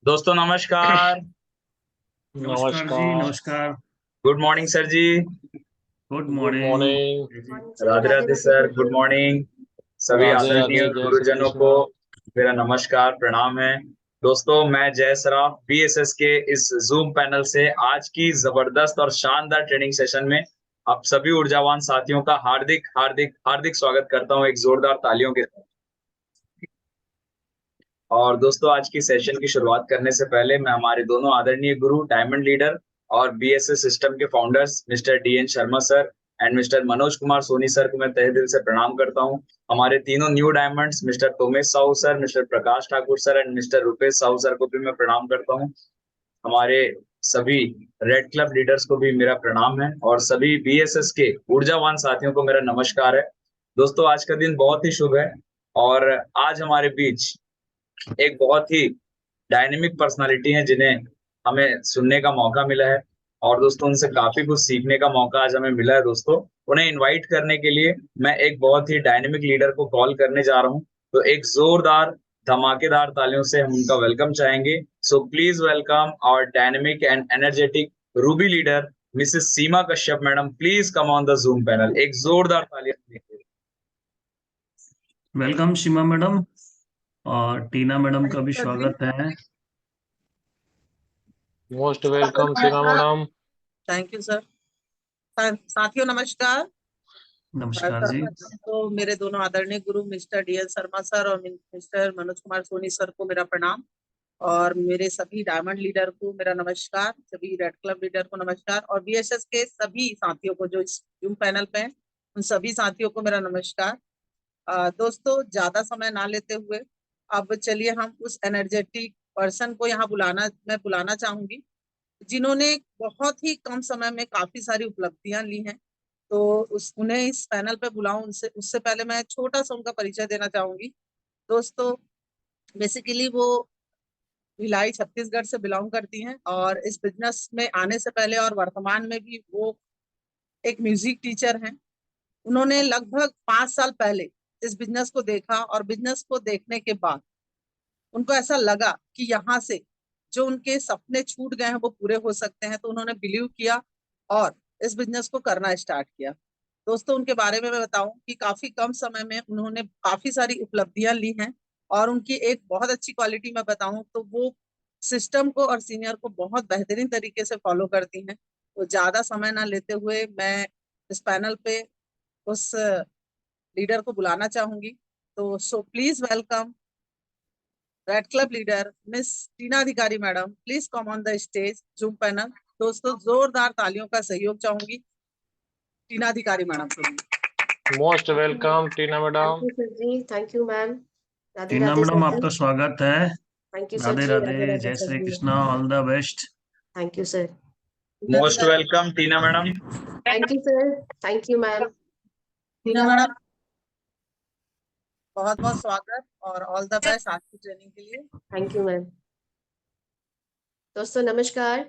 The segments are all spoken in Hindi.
दोस्तों नमस्कार। नमस्कार जी, नमस्कार। नमस्कार। Good morning sir ji. Good good morning. Morning. Morning जी, राधे राधे राधे राधे सर, गुड जी। मॉर्निंग। सभी राधे आदरणीय राधे, जय श्री गुरुजनों को कृष्ण। मेरा नमस्कार प्रणाम है। दोस्तों मैं जय सराफ बीएसएस के इस जूम पैनल से आज की जबरदस्त और शानदार ट्रेनिंग सेशन में आप सभी ऊर्जावान साथियों का हार्दिक हार्दिक हार्दिक स्वागत करता हूं एक जोरदार तालियों के साथ। और दोस्तों आज की सेशन की शुरुआत करने से पहले मैं हमारे दोनों आदरणीय गुरु डायमंड लीडर और बीएसएस सिस्टम के founders mister DN Sharma sir and mister Manoj Kumar Soni sir को मैं तहे दिल से प्रणाम करता हूं। हमारे तीनों new diamonds mister Tomesh Sahu sir, mister Prakash Thakur sir and mister Rupesh Sahu sir को भी मैं प्रणाम करता हूं। हमारे सभी रेड क्लब लीडर्स को भी मेरा प्रणाम है और सभी बीएसएस के ऊर्जावान साथियों को मेरा नमस्कार है। दोस्तों आज का दिन बहुत ही शुभ है और आज हमारे बीच एक बहुत ही डायनेमिक पर्सनालिटी हैं जिन्हें हमें सुनने का मौका मिला है और दोस्तों उनसे काफी कुछ सीखने का मौका आज हमें मिला है। दोस्तों उन्हें इनवाइट करने के लिए मैं एक बहुत ही डायनेमिक लीडर को कॉल करने जा रहा हूं, तो एक जोरदार धमाकेदार तालियों से हम उनका वेलकम चाहेंगे। So please welcome our dynamic and energetic ruby leader Mrs Seema Kashyap madam. Please come on the Zoom panel. एक जोरदार तालियां। वेलकम सीमा मैडम, और टीना मैडम का भी सर जी, स्वागत है। Most welcome Seema madam. Thank you sir. साथियों नमस्कार। नमस्कार जी। सर्वप्रथम तो मेरे दोनों आदरणीय गुरु मिस्टर डीएल शर्मा सर और मिस्टर मनोज कुमार सोनी सर को मेरा प्रणाम, और मेरे सभी डायमंड लीडर को मेरा नमस्कार, सभी रेड क्लब लीडर को नमस्कार, और बीएसएस के सभी साथियों को जो इस जूम पैनल पे हैं उन सभी साथियों को मेरा नमस्कार। दोस्तों ज्यादा समय ना लेते हुए अब चलिए हम उस एनर्जेटिक पर्सन को यहाँ मैं बुलाना चाहूंगी जिन्होंने बहुत ही कम समय में काफी सारी उपलब्धियां ली हैं। तो उन्हें इस पैनल पे बुलाऊं, उनसे उससे पहले मैं छोटा सा उनका परिचय देना चाहूंगी। दोस्तों बेसिकली वो भिलाई छत्तीसगढ़ से बिलोंग करती हैं, और इस बिजनेस में आने से पहले और वर्तमान में भी वो एक म्यूजिक टीचर हैं। उन्होंने लगभग 5 साल पहले इस बिजनेस को देखा, और बिजनेस को देखने के बाद उनको ऐसा लगा कि यहाँ से जो उनके सपने छूट गए हैं वो पूरे हो सकते हैं, तो उन्होंने बिलीव किया और इस बिजनेस को करना स्टार्ट किया। दोस्तों उनके बारे में मैं बताऊं कि काफी कम समय में उन्होंने काफी सारी उपलब्धियां ली हैं, और उनकी एक बहुत अच्छी क्वालिटी मैं बताऊं तो वो सिस्टम को और सीनियर को बहुत बेहतरीन तरीके से फॉलो करती हैं। तो ज्यादा समय ना लेते हुए मैं इस पैनल पे उस लीडर को बुलाना चाहूंगी। तो so please welcome red club leader miss Tina Adhikari madam. Please come on the stage zoom panel. दोस्तों जोरदार तालियों का सहयोग चाहूंगी टीना अधिकारी मैडम को भी। Most welcome Tina thank madam. You sir ji, thank you ma'am. Radhe Tina Radhe madam sir ji. आपका स्वागत है। Thank you sir Radhe ji, Radhe Radhe, Radhe जय sir Shri ji. Krishna, all the best. Thank you sir. Most welcome Tina madam. Thank you sir. Thank you ma'am. Tina madam बहुत बहुत स्वागत और ऑल द बेस्ट आज की ट्रेनिंग के लिए। Thank you ma'am. दोस्तों नमस्कार।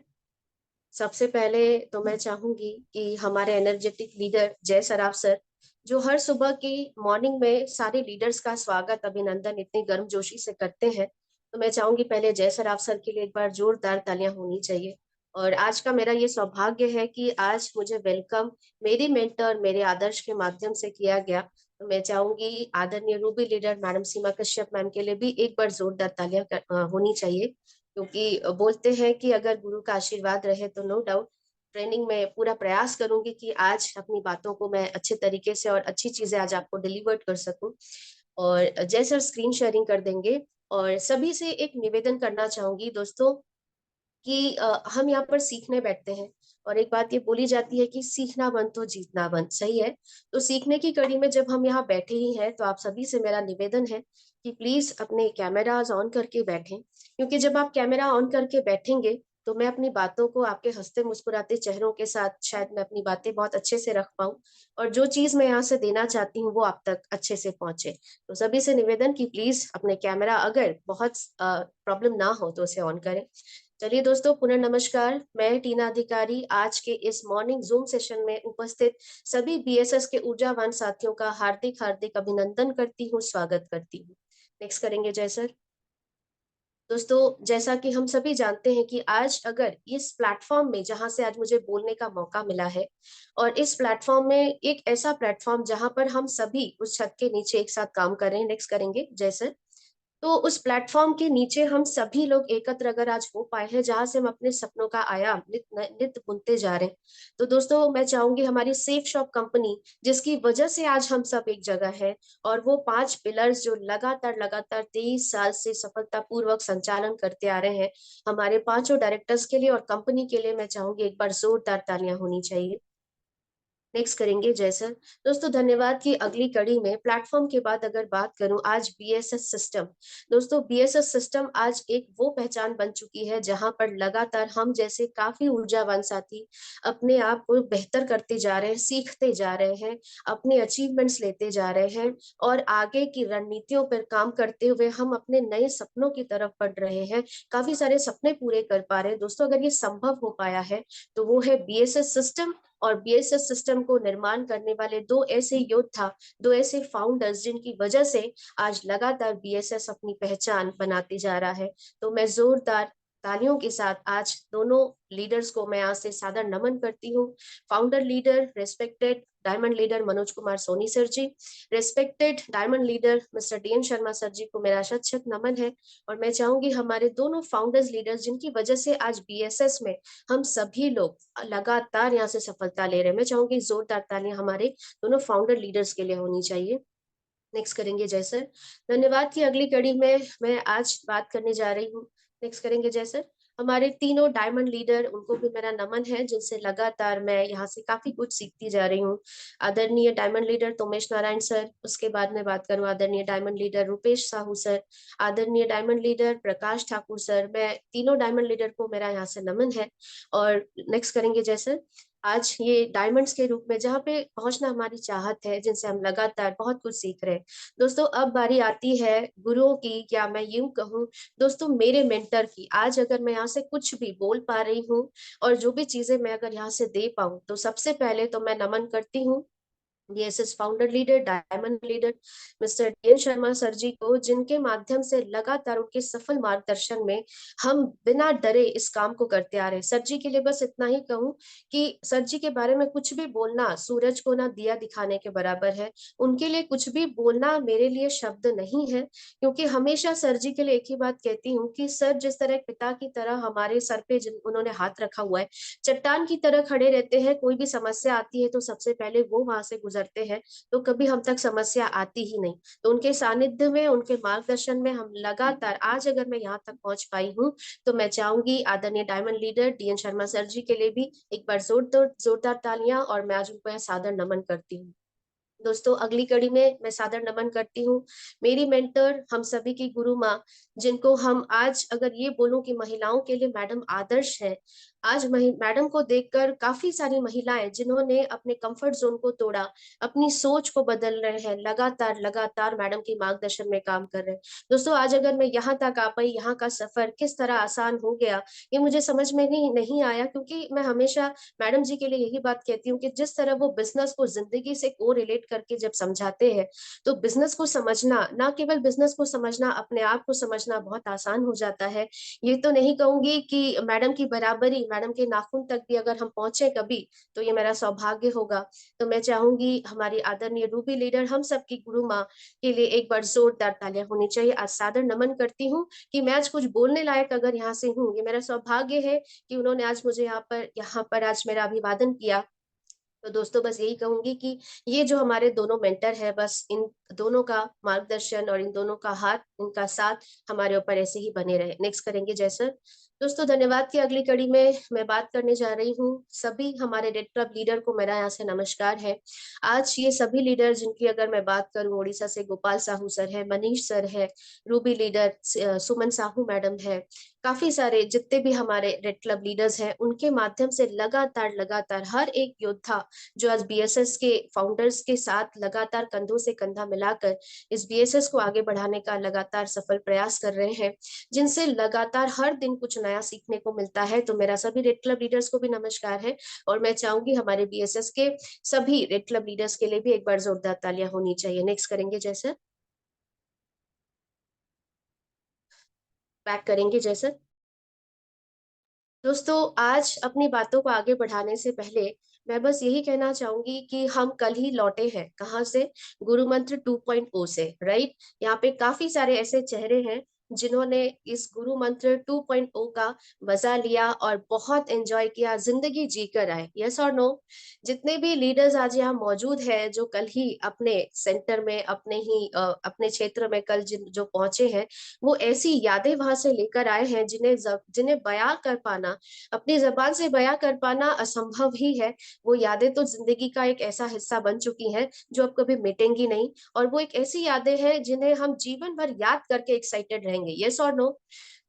सबसे पहले तो मैं चाहूंगी कि हमारे एनर्जेटिक लीडर जय सराफ सर, जो हर सुबह की मॉर्निंग में सारे लीडर्स का स्वागत अभिनंदन इतनी गर्मजोशी से करते हैं, तो मैं चाहूंगी पहले जय सराफ सर के लिए एक बार जोरदार तालियां होनी चाहिए। और आज का मेरा ये सौभाग्य है कि आज मुझे वेलकम मेरी मेंटर मेरे आदर्श के माध्यम से किया गया। तो मैं चाहूंगी आदरणीय रूबी लीडर मैडम सीमा कश्यप मैम के लिए भी एक बार जोरदार तालियां होनी चाहिए, क्योंकि बोलते हैं कि अगर गुरु का आशीर्वाद रहे तो नो डाउट ट्रेनिंग में पूरा प्रयास करूंगी कि आज अपनी बातों को मैं अच्छे तरीके से और अच्छी चीजें आज आपको डिलीवर कर सकूं। और जैसे स्क्रीन शेयरिंग कर देंगे, और सभी से एक निवेदन करना चाहूंगी दोस्तों कि हम यहाँ पर सीखने बैठते हैं, और एक बात ये बोली जाती है कि सीखना बंद तो जीतना बंद, सही है। तो सीखने की कड़ी में जब हम यहाँ बैठे ही हैं तो आप सभी से मेरा निवेदन है कि प्लीज अपने कैमराज ऑन करके बैठें, क्योंकि जब आप कैमरा ऑन करके बैठेंगे तो मैं अपनी बातों को आपके हंसते मुस्कुराते चेहरों के साथ शायद मैं अपनी बातें बहुत अच्छे से रख पाऊं, और जो चीज मैं यहाँ से देना चाहती हूँ वो आप तक अच्छे से पहुंचे। तो सभी से निवेदन कि प्लीज अपने कैमरा अगर बहुत प्रॉब्लम ना हो तो उसे ऑन करें। चलिए दोस्तों, पुनर्नमस्कार। मैं टीना अधिकारी आज के इस मॉर्निंग जूम सेशन में उपस्थित सभी बीएसएस के ऊर्जावान साथियों का हार्दिक हार्दिक अभिनंदन करती हूँ, स्वागत करती हूँ। नेक्स्ट करेंगे जय सर। दोस्तों, जैसा कि हम सभी जानते हैं कि आज अगर इस प्लेटफॉर्म में जहां से आज मुझे बोलने का मौका मिला है, और इस प्लेटफॉर्म में एक ऐसा प्लेटफॉर्म जहां पर हम सभी उस छत के नीचे एक साथ काम कर रहे हैं, नेक्स्ट करेंगे जैसे, तो उस प्लेटफॉर्म के नीचे हम सभी लोग एकत्र अगर आज हो पाए हैं जहां से हम अपने सपनों का आयाम नित नित बुनते जा रहे हैं। तो दोस्तों, मैं चाहूंगी हमारी सेफ शॉप कंपनी, जिसकी वजह से आज हम सब एक जगह है, और वो 5 पिलर्स जो लगातार लगातार 23 साल से सफलतापूर्वक संचालन करते आ रहे हैं, हमारे पांचों डायरेक्टर्स के लिए और कंपनी के लिए मैं चाहूंगी एक बार जोरदार तालियां होनी चाहिए। नेक्स्ट करेंगे जैसे। दोस्तों, धन्यवाद की अगली कड़ी में प्लेटफॉर्म के बाद अगर बात करूं, आज बीएसएस सिस्टम, दोस्तों बीएसएस सिस्टम आज एक वो पहचान बन चुकी है जहां पर लगातार हम जैसे काफी ऊर्जावान साथी अपने आप को बेहतर करते जा रहे हैं, सीखते जा रहे हैं, अपने अचीवमेंट्स लेते जा रहे हैं, और आगे की रणनीतियों पर काम करते हुए हम अपने नए सपनों की तरफ बढ़ रहे हैं, काफी सारे सपने पूरे कर पा रहे हैं। दोस्तों, अगर ये संभव हो पाया है तो वो है बीएसएस सिस्टम और बीएसएस सिस्टम को निर्माण करने वाले दो ऐसे योद्धा, दो ऐसे फाउंडर्स जिनकी वजह से आज लगातार बीएसएस अपनी पहचान बनाते जा रहा है। तो मैं जोरदार तालियों के साथ आज दोनों लीडर्स को मैं आज से सादर नमन करती हूँ। Founder leader respected diamond leader Manoj Kumar Soni sir ji, respected diamond leader mister DN Sharma sir ji को मेरा शत शत नमन है। और मैं चाहूंगी हमारे दोनों फाउंडर्स लीडर्स जिनकी वजह से आज बीएसएस में हम सभी लोग लगातार यहाँ से सफलता ले रहे हैं, मैं चाहूंगी जोरदार तालियां हमारे दोनों फाउंडर लीडर्स के लिए होनी चाहिए। नेक्स्ट करेंगे जैसर। धन्यवाद की अगली कड़ी में मैं आज बात करने जा रही हूँ। नेक्स्ट करेंगे जैसर। हमारे तीनों डायमंड लीडर, उनको भी मेरा नमन है जिनसे लगातार मैं यहाँ से काफी कुछ सीखती जा रही हूँ। आदरणीय डायमंड लीडर तोमेश नारायण सर, उसके बाद में बात करूँ आदरणीय diamond leader Rupesh Sahu sir, आदरणीय डायमंड लीडर प्रकाश ठाकुर सर, मैं तीनों डायमंड लीडर को मेरा यहाँ से नमन है। और नेक्स्ट करेंगे जैसर। आज ये डायमंड्स के रूप में जहाँ पे पहुंचना हमारी चाहत है, जिनसे हम लगातार बहुत कुछ सीख रहे हैं। दोस्तों, अब बारी आती है गुरुओं की, या मैं यूं कहूँ दोस्तों मेरे मेंटर की। आज अगर मैं यहाँ से कुछ भी बोल पा रही हूँ और जो भी चीजें मैं अगर यहाँ से दे पाऊँ, तो सबसे पहले तो मैं नमन करती हूँ BSS founder leader diamond leader mister DN Sharma sir ji को, जिनके माध्यम से लगातार उनके सफल मार्गदर्शन में हम बिना डरे इस काम को करते आ रहे हैं। सर जी के लिए बस इतना ही कहूँ कि सर जी के बारे में कुछ भी बोलना सूरज को ना दिया दिखाने के बराबर है। उनके लिए कुछ भी बोलना मेरे लिए शब्द नहीं है, क्योंकि हमेशा सर जी के लिए एक ही बात कहती हूँ कि सर जिस तरह एक पिता की तरह हमारे सर पे उन्होंने हाथ रखा हुआ है, चट्टान की तरह खड़े रहते हैं, कोई भी समस्या आती है तो सबसे पहले वो वहां से गुजरते हैं, तो कभी हम तक समस्या आती ही नहीं। तो उनके सानिध्य में, उनके मार्गदर्शन में हम लगातार, आज अगर मैं यहाँ तक पहुंच पाई हूँ, तो मैं चाहूंगी आदरणीय diamond leader DN Sharma sir ji के लिए भी एक बार जोरदार तालियां, और मैं आज उनको यहाँ सादर नमन करती हूँ। दोस्तों, अगली कड़ी में मैं सादर नमन करती हूँ मेरी मेंटर, हम सभी की गुरु माँ, जिनको हम आज अगर ये बोलूं कि महिलाओं के लिए मैडम आदर्श है। आज मैडम को देखकर काफी सारी महिलाएं जिन्होंने अपने कंफर्ट जोन को तोड़ा, अपनी सोच को बदल रहे हैं, लगातार लगातार मैडम के मार्गदर्शन में काम कर रहे हैं। दोस्तों, आज अगर मैं यहाँ तक आ पाई, यहाँ का सफर किस तरह आसान हो गया ये मुझे समझ में नहीं आया, क्योंकि मैं हमेशा मैडम जी के लिए यही बात कहती हूँ कि जिस तरह वो बिजनेस को जिंदगी से को रिलेट करके जब समझाते हैं, तो बिजनेस को समझना, ना केवल बिजनेस को समझना, अपने आप को समझना बहुत आसान हो जाता है। ये तो नहीं कहूंगी कि मैडम की बराबरी, मैडम के नाखून तक भी अगर हम पहुंचे कभी, तो ये मेरा सौभाग्य होगा। तो मैं चाहूंगी हमारी आदरणीय रूबी लीडर, हम सबकी गुरु माँ के लिए एक बार जोरदार तालियां होनी चाहिए। आज सादर नमन करती हूँ कि मैं आज कुछ बोलने लायक अगर यहाँ से हूँ, ये मेरा सौभाग्य है कि उन्होंने आज मुझे यहाँ पर आज मेरा अभिवादन किया। तो दोस्तों, बस यही कहूंगी कि ये जो हमारे दोनों मेंटर है, बस इन दोनों का मार्गदर्शन और इन दोनों का हाथ, इनका साथ हमारे ऊपर ऐसे ही बने रहे। नेक्स्ट करेंगे जैसर। दोस्तों, धन्यवाद की अगली कड़ी में मैं बात करने जा रही हूँ सभी हमारे रेड क्लब लीडर को, मेरा यहाँ से नमस्कार है। आज ये सभी लीडर जिनकी अगर मैं बात करूँ, उड़ीसा से गोपाल साहू सर है, मनीष सर है, रूबी लीडर सुमन साहू मैडम है, काफी सारे जितने भी हमारे रेड क्लब लीडर्स हैं, उनके माध्यम से लगातार लगातार हर एक योद्धा जो आज बीएसएस के फाउंडर्स के साथ लगातार कंधों से कंधा मिलाकर इस बीएसएस को आगे बढ़ाने का लगातार सफल प्रयास कर रहे हैं, जिनसे लगातार हर दिन कुछ नया सीखने को मिलता है। तो मेरा सभी रेड क्लब लीडर्स को भी नमस्कार है, और मैं चाहूंगी हमारे बीएसएस के सभी रेड क्लब लीडर्स के लिए भी एक बार जोरदार तालियां होनी चाहिए। नेक्स्ट करेंगे जैसे। बैक करेंगे जैसे। दोस्तों आज अपनी बातों को आगे बढ़ाने से पहले मैं बस यही कहना चाहूंगी कि हम कल ही लौटे हैं कहाँ से, गुरु मंत्र 2.0 से, राइट। यहाँ पे काफी सारे ऐसे चेहरे हैं जिन्होंने इस गुरु मंत्र 2.0 का मजा लिया और बहुत एंजॉय किया, जिंदगी जीकर आए। यस और नो? जितने भी लीडर्स आज यहाँ मौजूद हैं जो कल ही अपने सेंटर में अपने क्षेत्र में कल जो पहुंचे हैं, वो ऐसी यादें वहां से लेकर आए हैं जिन्हें बयां कर पाना, अपनी जबान से बयां कर पाना असंभव ही है। वो यादें तो जिंदगी का एक ऐसा हिस्सा बन चुकी हैं जो अब कभी मिटेंगी नहीं, और वो एक ऐसी यादें हैं जिन्हें हम जीवन भर याद करके एक्साइटेड रहेंगे। यस और नो?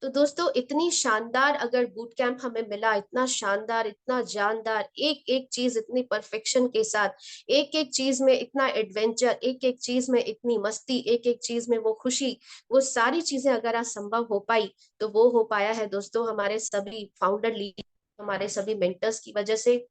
तो दोस्तों इतनी शानदार अगर बूट कैंप हमें मिला, इतना शानदार, इतना जानदार, एक एक चीज इतनी परफेक्शन के साथ, एक एक चीज में इतना एडवेंचर, एक एक चीज में इतनी मस्ती, एक एक चीज में वो खुशी, वो सारी चीजें अगर आज संभव हो पाई तो वो हो पाया है दोस्तों हमारे सभी फाउंडर लीडर, हमारे सभी मेंटर्स की वजह से।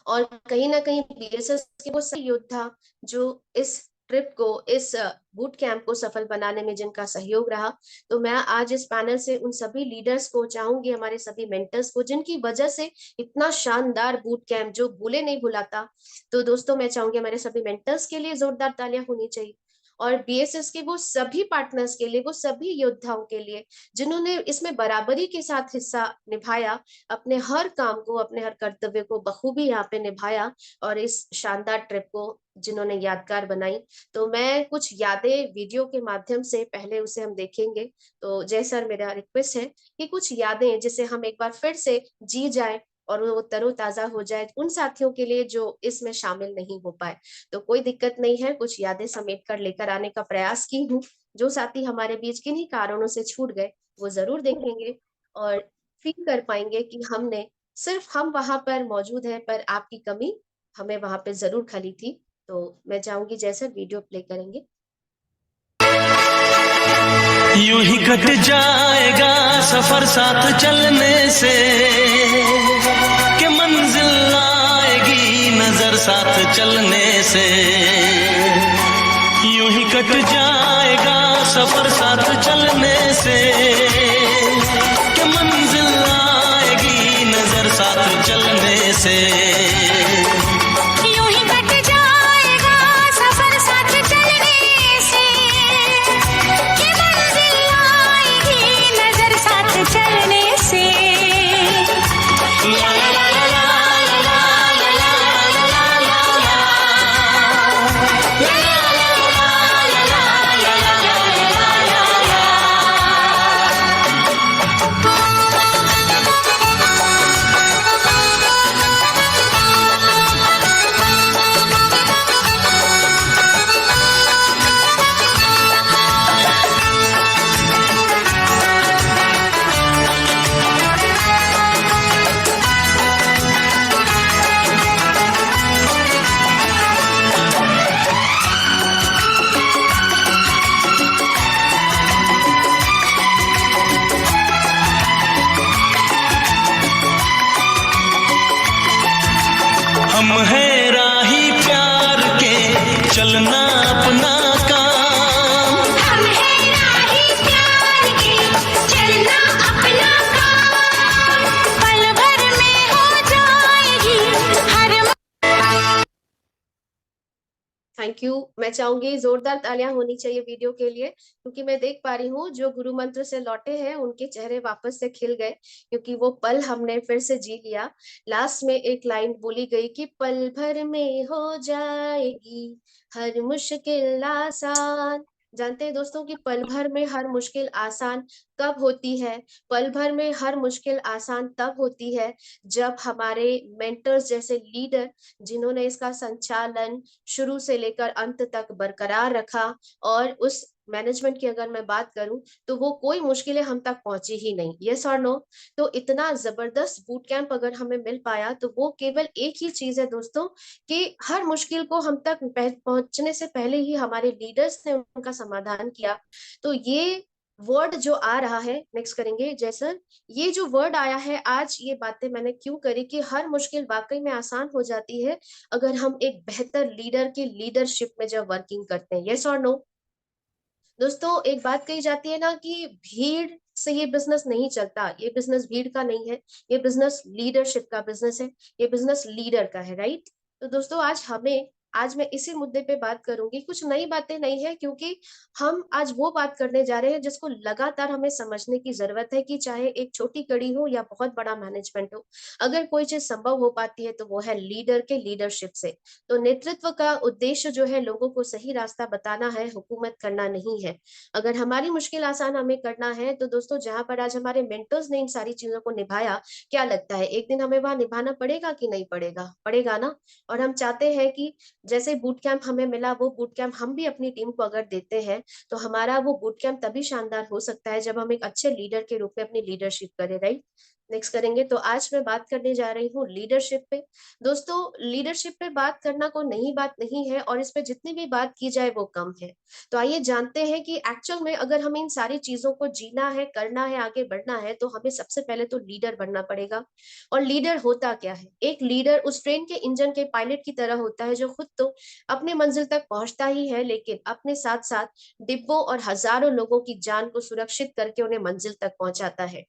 और कहीं ना कहीं बीएसएस के वो सभी योद्धा जो इस ट्रिप को, इस बूट कैंप को सफल बनाने में जिनका सहयोग रहा, तो मैं आज इस पैनल से उन सभी लीडर्स को चाहूंगी, हमारे सभी मेंटर्स को जिनकी वजह से इतना शानदार बूट कैंप जो भूले नहीं भुलाता, तो दोस्तों मैं चाहूंगी हमारे सभी मेंटर्स के लिए जोरदार तालियां होनी चाहिए, और बीएसएस के वो सभी पार्टनर्स के लिए, वो सभी योद्धाओं के लिए जिन्होंने इसमें बराबरी के साथ हिस्सा निभाया, अपने हर काम को, अपने हर कर्तव्य को बखूबी यहाँ पे निभाया, और इस शानदार ट्रिप को जिन्होंने यादगार बनाई। तो मैं कुछ यादें वीडियो के माध्यम से पहले उसे हम देखेंगे। तो जय सर, मेरा रिक्वेस्ट है कि कुछ यादें जिसे हम एक बार फिर से जी जाए और वो तरोताजा हो जाए उन साथियों के लिए जो इसमें शामिल नहीं हो पाए। तो कोई दिक्कत नहीं है, कुछ यादें समेट कर लेकर आने का प्रयास की हूँ। जो साथी हमारे बीच किन्हीं कारणों से छूट गए वो जरूर देखेंगे और फील कर पाएंगे कि हमने सिर्फ हम वहां पर मौजूद है पर आपकी कमी हमें वहां पे जरूर खली थी। तो मैं चाहूंगी जैसे वीडियो प्ले करेंगे। यूं ही कट जाएगा सफर साथ चलने से, कि मंजिल आएगी नजर साथ चलने से। यूं ही कट जाएगा सफर साथ चलने से, कि मंजिल आएगी नजर साथ चलने से। हम है राही प्यार के, चलना अपना काम। हम है राही प्यार के, चलना अपना काम। पल भर में हो जाएगी हर। Thank you. मैं चाहूंगी जोरदार तालियां होनी चाहिए वीडियो के लिए, क्योंकि मैं देख पा रही हूँ जो गुरु मंत्र से लौटे हैं उनके चेहरे वापस से खिल गए, क्योंकि वो पल हमने फिर से जी लिया। लास्ट में एक लाइन बोली गई कि पल भर में हो जाएगी हर मुश्किल आसान। जानते हैं दोस्तों कि पल भर में हर मुश्किल आसान कब होती है? पल भर में हर मुश्किल आसान तब होती है जब हमारे मेंटर्स जैसे लीडर, जिन्होंने इसका संचालन शुरू से लेकर अंत तक बरकरार रखा, और उस मैनेजमेंट की अगर मैं बात करूं तो वो कोई मुश्किलें हम तक पहुंची ही नहीं। यस और नो? तो इतना जबरदस्त बूट कैंप अगर हमें मिल पाया तो वो केवल एक ही चीज है दोस्तों, कि हर मुश्किल को हम तक पहुंचने से पहले ही हमारे लीडर्स ने उनका समाधान किया। तो ये वर्ड जो आ रहा है, नेक्स्ट करेंगे जैसे, ये जो वर्ड आया है आज, ये बातें मैंने क्यों करी कि हर मुश्किल वाकई में आसान हो जाती है अगर हम एक बेहतर लीडर की लीडरशिप में जब वर्किंग करते हैं। यस और नो? दोस्तों एक बात कही जाती है ना कि भीड़ से ये बिजनेस नहीं चलता। ये बिजनेस भीड़ का नहीं है, ये बिजनेस लीडरशिप का बिजनेस है, ये बिजनेस लीडर का है, राइट। तो दोस्तों आज मैं इसी मुद्दे पे बात करूंगी। कुछ नई बातें नहीं है, क्योंकि हम आज वो बात करने जा रहे हैं जिसको लगातार हमें समझने की जरूरत है कि चाहे एक छोटी कड़ी हो या बहुत बड़ा मैनेजमेंट हो, अगर कोई चीज संभव हो पाती है तो वो है लीडर के लीडरशिप से। तो नेतृत्व का उद्देश्य जो है लोगों को सही रास्ता बताना है, हुकूमत करना नहीं है। अगर हमारी मुश्किल आसान हमें करना है तो दोस्तों, जहां पर आज हमारे मेंटर्स ने इन सारी चीजों को निभाया, क्या लगता है एक दिन हमें वहां निभाना पड़ेगा कि नहीं पड़ेगा? पड़ेगा ना। और हम चाहते हैं कि जैसे बूट कैंप हमें मिला, वो बूट कैंप हम भी अपनी टीम को अगर देते हैं तो हमारा वो बूट कैंप तभी शानदार हो सकता है जब हम एक अच्छे लीडर के रूप में अपनी लीडरशिप करें, राइट। नेक्स्ट करेंगे। तो आज मैं बात करने जा रही हूँ लीडरशिप पे। दोस्तों, लीडरशिप पे बात करना कोई नई बात नहीं है, और इस पे जितनी भी बात की जाए वो कम है। तो आइए जानते हैं कि एक्चुअल में अगर हमें इन सारी चीजों को जीना है, करना है, आगे बढ़ना है, तो हमें सबसे पहले तो लीडर बनना पड़ेगा। और लीडर होता क्या है? एक लीडर उस ट्रेन के इंजन के पायलट की तरह होता है, जो खुद तो अपने मंजिल तक पहुंचता ही है, लेकिन अपने साथ साथ डिब्बों और हजारों लोगों की जान को सुरक्षित करके उन्हें मंजिल तक पहुंचाता है।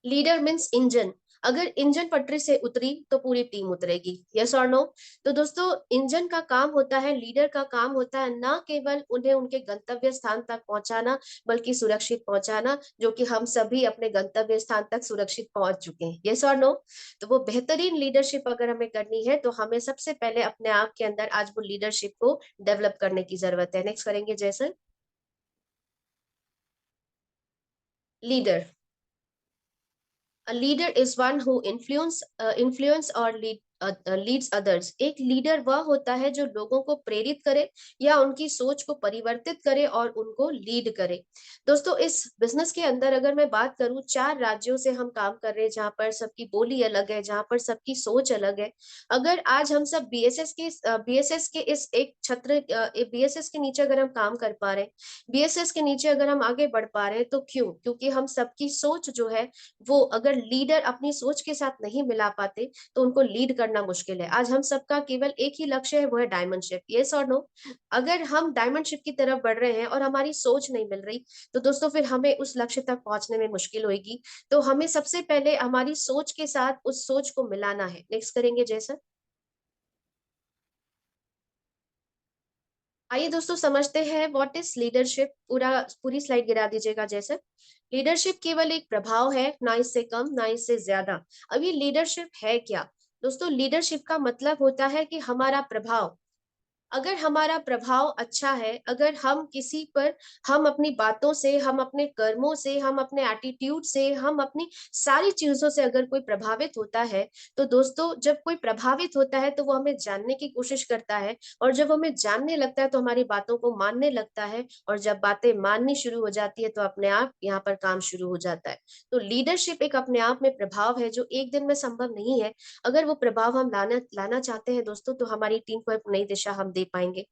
Leader means engine. अगर इंजन पटरी से उतरी तो पूरी टीम उतरेगी, यस और नो। तो दोस्तों, इंजन का काम होता है, लीडर का काम होता है ना केवल उन्हें उनके गंतव्य स्थान तक पहुंचाना, बल्कि सुरक्षित पहुंचाना, जो कि हम सभी अपने गंतव्य स्थान तक सुरक्षित पहुंच चुके हैं, यस और नो। तो वो बेहतरीन लीडरशिप अगर हमें करनी है तो हमें सबसे पहले अपने आप के अंदर आज वो लीडरशिप को डेवलप करने की जरूरत है। नेक्स्ट करेंगे जैसन। Leader, A leader is one who influence or leads others. एक लीडर वह होता है जो लोगों को प्रेरित करे या उनकी सोच को परिवर्तित करे और उनको लीड करे। दोस्तों, इस बिजनेस के अंदर अगर मैं बात करूं, 4 राज्यों से हम काम कर रहे हैं, जहां पर सबकी बोली अलग है, जहां पर सबकी सोच अलग है। अगर आज हम सब बीएसएस के इस एक छत्र बीएसएस के नीचे अगर हम काम कर पा रहे हैं, बीएसएस के नीचे अगर हम आगे बढ़ पा रहे हैं, तो क्यों? क्योंकि हम सबकी सोच जो है, वो अगर लीडर अपनी सोच के साथ नहीं मिला पाते तो उनको लीड करना मुश्किल है। आज हम सबका केवल एक ही लक्ष्य है, वो है डायमंड शिप, यस और नो। अगर हम डायमंड शिप की तरफ बढ़ रहे हैं और हमारी सोच नहीं मिल रही, तो दोस्तों फिर हमें उस लक्ष्य तक पहुंचने में मुश्किल होगी। तो हमें सबसे पहले हमारी सोच के साथ उस सोच को मिलाना है। नेक्स्ट करेंगे जैसा। आइए दोस्तों, समझते हैं व्हाट इज लीडरशिप। पूरी स्लाइड गिरा दीजिएगा जैसे। लीडरशिप केवल एक प्रभाव है, ना इससे कम ना इससे ज्यादा। अब ये लीडरशिप है क्या? दोस्तों, लीडरशिप का मतलब होता है कि हमारा प्रभाव, अगर हमारा प्रभाव अच्छा है, अगर हम किसी पर, हम अपनी बातों से, हम अपने कर्मों से, हम अपने एटीट्यूड से, हम अपनी सारी चीजों से अगर कोई प्रभावित होता है, तो दोस्तों जब कोई प्रभावित होता है तो वो हमें जानने की कोशिश करता है, और जब हमें जानने लगता है तो हमारी बातों को मानने लगता है, और जब बातें माननी शुरू हो जाती है तो अपने आप यहाँ पर काम शुरू हो जाता है। तो लीडरशिप एक अपने आप में प्रभाव है जो एक दिन में संभव नहीं है। अगर वो प्रभाव हम लाना चाहते हैं दोस्तों, तो हमारी टीम को एक नई दिशा हम दे पाएंगे।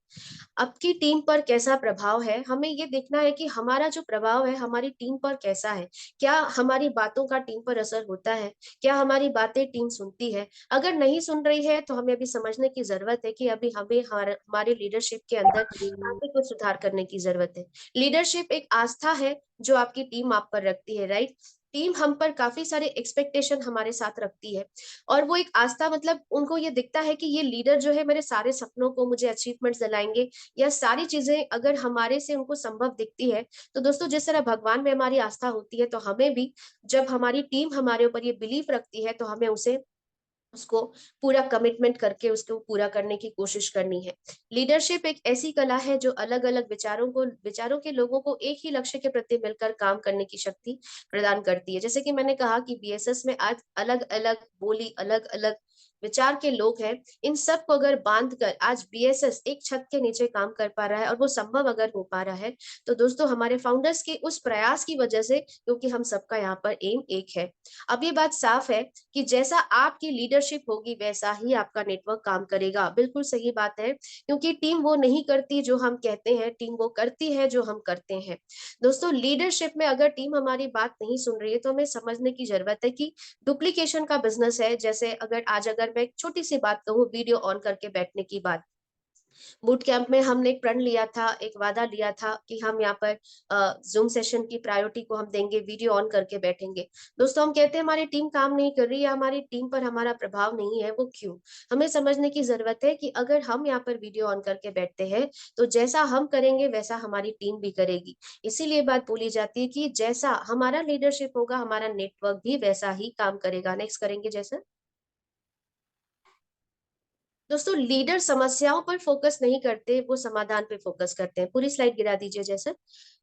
आपकी टीम पर कैसा प्रभाव है, हमें ये देखना है कि हमारा जो प्रभाव है हमारी टीम पर कैसा है। क्या हमारी बातों का टीम पर असर होता है? क्या हमारी बातें टीम सुनती है? अगर नहीं सुन रही है तो हमें अभी समझने की जरूरत है कि अभी हमें हमारे लीडरशिप के अंदर काफी कुछ सुधार करने की जरूरत है। लीडरशिप एक आस्था है जो आपकी टीम आप पर रखती है, राइट। टीम हम पर काफी सारे एक्सपेक्टेशन हमारे साथ रखती है, और वो एक आस्था मतलब उनको ये दिखता है कि ये लीडर जो है मेरे सारे सपनों को, मुझे अचीवमेंट्स दिलाएंगे, या सारी चीजें अगर हमारे से उनको संभव दिखती है। तो दोस्तों, जिस तरह भगवान में हमारी आस्था होती है, तो हमें भी, जब हमारी टीम हमारे ऊपर ये बिलीफ रखती है, तो हमें उसको पूरा कमिटमेंट करके उसको पूरा करने की कोशिश करनी है। लीडरशिप एक ऐसी कला है जो अलग अलग विचारों के लोगों को एक ही लक्ष्य के प्रति मिलकर काम करने की शक्ति प्रदान करती है। जैसे कि मैंने कहा कि बीएसएस में आज अलग अलग बोली, अलग अलग विचार के लोग हैं। इन सब को अगर बांध कर आज बीएसएस एक छत के नीचे काम कर पा रहा है, और वो संभव अगर हो पा रहा है, तो दोस्तों हमारे फाउंडर्स के उस प्रयास की वजह से, क्योंकि हम सबका यहाँ पर एम एक है। अब ये बात साफ है कि जैसा आपकी लीडरशिप होगी वैसा ही आपका नेटवर्क काम करेगा। बिल्कुल सही बात है, क्योंकि टीम वो नहीं करती जो हम कहते हैं, टीम वो करती है जो हम करते हैं। दोस्तों, लीडरशिप में अगर टीम हमारी बात नहीं सुन रही है तो हमें समझने की जरूरत है कि डुप्लीकेशन का बिजनेस है। जैसे अगर मैं एक छोटी सी बात कहूँ, वीडियो ऑन करके बैठने की बात, बूट कैंप में हमने एक प्रण लिया था, एक वादा लिया था कि हम यहाँ पर जूम सेशन की प्रायोरिटी को हम देंगे, वीडियो ऑन करके बैठेंगे। दोस्तों हम कहते हैं हमारी टीम काम नहीं कर रही है, हमारी टीम पर हमारा प्रभाव नहीं है, वो क्यों? हमें समझने की जरूरत है कि अगर हम यहाँ पर वीडियो ऑन करके बैठते हैं तो जैसा हम करेंगे वैसा हमारी टीम भी करेगी। इसीलिए बात बोली जाती है कि जैसा हमारा लीडरशिप होगा हमारा नेटवर्क भी वैसा ही काम करेगा। नेक्स्ट करेंगे जैसा। दोस्तों लीडर समस्याओं पर फोकस नहीं करते, वो समाधान पे फोकस करते हैं। पूरी स्लाइड गिरा दीजिए जैसे।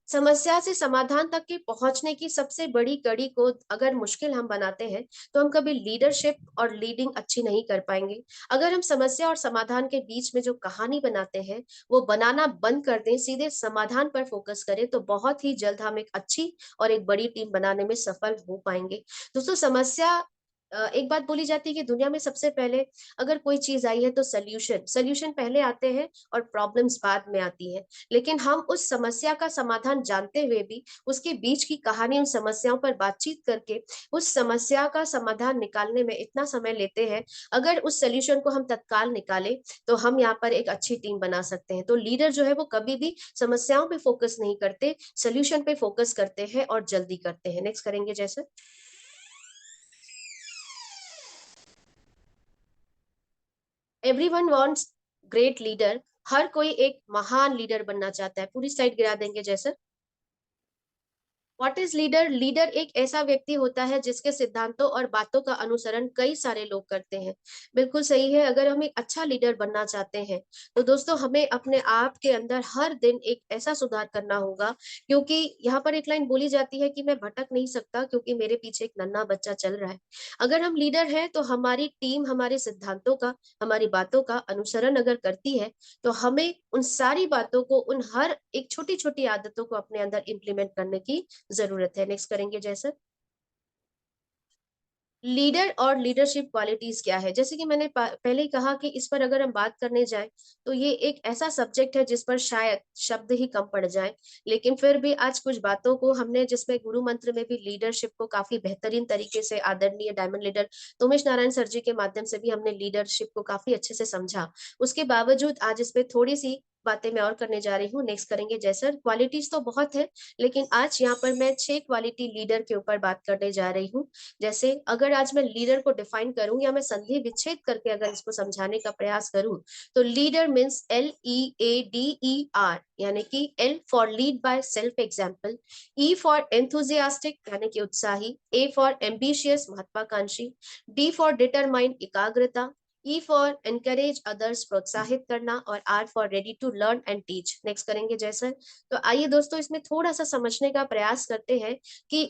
समस्या से समाधान तक के पहुंचने की सबसे बड़ी कड़ी को अगर मुश्किल हम बनाते हैं तो हम कभी लीडरशिप और लीडिंग अच्छी नहीं कर पाएंगे। अगर हम समस्या और समाधान के बीच में जो कहानी बनाते हैं वो बनाना बंद कर दें, सीधे समाधान पर फोकस करें, तो बहुत ही जल्द हम एक अच्छी और एक बड़ी टीम बनाने में सफल हो पाएंगे। दोस्तों समस्या एक बात बोली जाती है कि दुनिया में सबसे पहले अगर कोई चीज आई है तो सॉल्यूशन पहले आते हैं और प्रॉब्लम्स बाद में आती है। लेकिन हम उस समस्या का समाधान जानते हुए भी उसके बीच की कहानी, उन समस्याओं पर बातचीत करके उस समस्या का समाधान निकालने में इतना समय लेते हैं। अगर उस सॉल्यूशन को हम तत्काल निकाले तो हम यहाँ पर एक अच्छी टीम बना सकते हैं। तो लीडर जो है वो कभी भी समस्याओं पे फोकस नहीं करते, सॉल्यूशन पे फोकस करते हैं और जल्दी करते हैं। नेक्स्ट करेंगे जैसे। एवरीवन वांट्स ग्रेट लीडर, हर कोई एक महान लीडर बनना चाहता है। पूरी स्लाइड गिरा देंगे जैसे। What is leader? लीडर एक ऐसा व्यक्ति होता है जिसके सिद्धांतों और बातों का अनुसरण कई सारे लोग करते हैं। बिल्कुल सही है। अगर हम एक अच्छा लीडर बनना चाहते हैं तो दोस्तों हमें अपने आप के अंदर हर दिन एक ऐसा सुधार करना होगा, क्योंकि यहाँ पर एक लाइन बोली जाती है कि मैं भटक नहीं सकता क्योंकि मेरे पीछे एक नन्हा बच्चा चल रहा है। अगर हम लीडर हैं तो हमारी टीम हमारे सिद्धांतों का, हमारी बातों का अनुसरण अगर करती है तो हमें उन सारी बातों को, उन हर एक छोटी छोटी आदतों को अपने अंदर इम्प्लीमेंट करने की जरूरत है। नेक्स्ट करेंगे जैसे। लीडर और लीडरशिप क्वालिटीज क्या है? जैसे कि मैंने पहले ही कहा कि इस पर अगर हम बात करने जाएं तो ये एक ऐसा सब्जेक्ट है जिस पर शायद शब्द ही कम पड़ जाए, लेकिन फिर भी आज कुछ बातों को हमने, जिसमें गुरु मंत्र में भी लीडरशिप को काफी बेहतरीन तरीके से आदरणीय diamond leader Umesh Narayan sir ji के माध्यम से भी हमने लीडरशिप को काफी अच्छे से समझा। उसके बावजूद आज इसमें थोड़ी सी बातें मैं और करने जा रही हूँ। नेक्स्ट करेंगे जैसे। क्वालिटीज तो बहुत है लेकिन आज यहाँ पर मैं 6 क्वालिटी लीडर के ऊपर बात करने जा रही हूँ। जैसे अगर आज मैं लीडर को डिफाइन करूं या मैं संधि विच्छेद करके अगर इसको समझाने का प्रयास करूं तो लीडर मीन्स LEADER, यानी कि L for lead by self example, E for enthusiastic यानी कि उत्साही, A फॉर एम्बिशियस महत्वाकांक्षी, D फॉर डिटरमाइंड एकाग्रता, E फॉर एनकरेज अदर्स प्रोत्साहित करना, और R for ready to learn and teach. Next करेंगे जैसे। तो आइए दोस्तों इसमें थोड़ा सा समझने का प्रयास करते हैं कि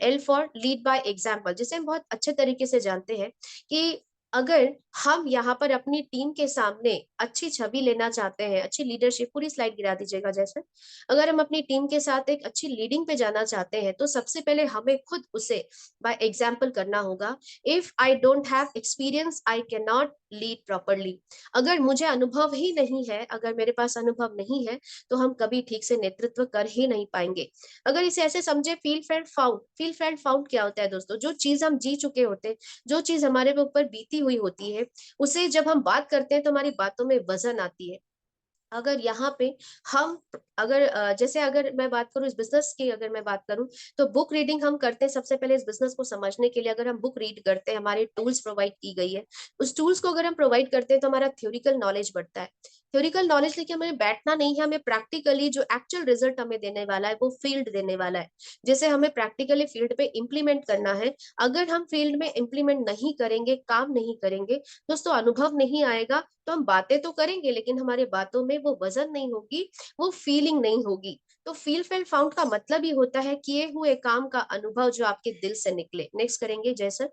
L for lead by example, जिसे हम बहुत अच्छे तरीके से जानते हैं कि अगर हम यहाँ पर अपनी टीम के सामने अच्छी छवि लेना चाहते हैं, अच्छी लीडरशिप, पूरी स्लाइड गिरा दीजिएगा जैसे। अगर हम अपनी टीम के साथ एक अच्छी लीडिंग पे जाना चाहते हैं तो सबसे पहले हमें खुद उसे बाय एग्जाम्पल करना होगा। If I don't have experience I can not lead properly. अगर मुझे अनुभव ही नहीं है, अगर मेरे पास अनुभव नहीं है तो हम कभी ठीक से नेतृत्व कर ही नहीं पाएंगे। अगर इसे ऐसे समझे, feel friend found. Feel friend found क्या होता है दोस्तों? जो चीज हम जी चुके होते, जो चीज हमारे ऊपर बीती हुई होती है, उसे जब हम बात करते हैं तो हमारी बातों में वजन आती है। अगर यहाँ पे हम जैसे अगर मैं बात करूँ इस बिजनेस की, अगर मैं बात करूँ तो बुक रीडिंग हम करते हैं सबसे पहले इस बिजनेस को समझने के लिए। अगर हम बुक रीड करते हैं, हमारे टूल्स प्रोवाइड की गई है, उस टूल्स को अगर हम प्रोवाइड करते हैं तो हमारा थ्योरिकल नॉलेज बढ़ता है। थ्योरिकल नॉलेज लेके हमें बैठना नहीं है, हमें प्रैक्टिकली जो एक्चुअल रिजल्ट हमें देने वाला है वो फील्ड देने वाला है, जिसे हमें प्रैक्टिकली फील्ड पे इम्प्लीमेंट करना है। अगर हम फील्ड में इम्प्लीमेंट नहीं करेंगे, काम नहीं करेंगे दोस्तों, अनुभव नहीं आएगा, तो हम बातें तो करेंगे लेकिन हमारे बातों में वो वजन नहीं होगी, वो फीलिंग नहीं होगी। तो फील फेल फाउंड का मतलब ही होता है किए हुए काम का अनुभव जो आपके दिल से निकले। नेक्स्ट करेंगे जैसे।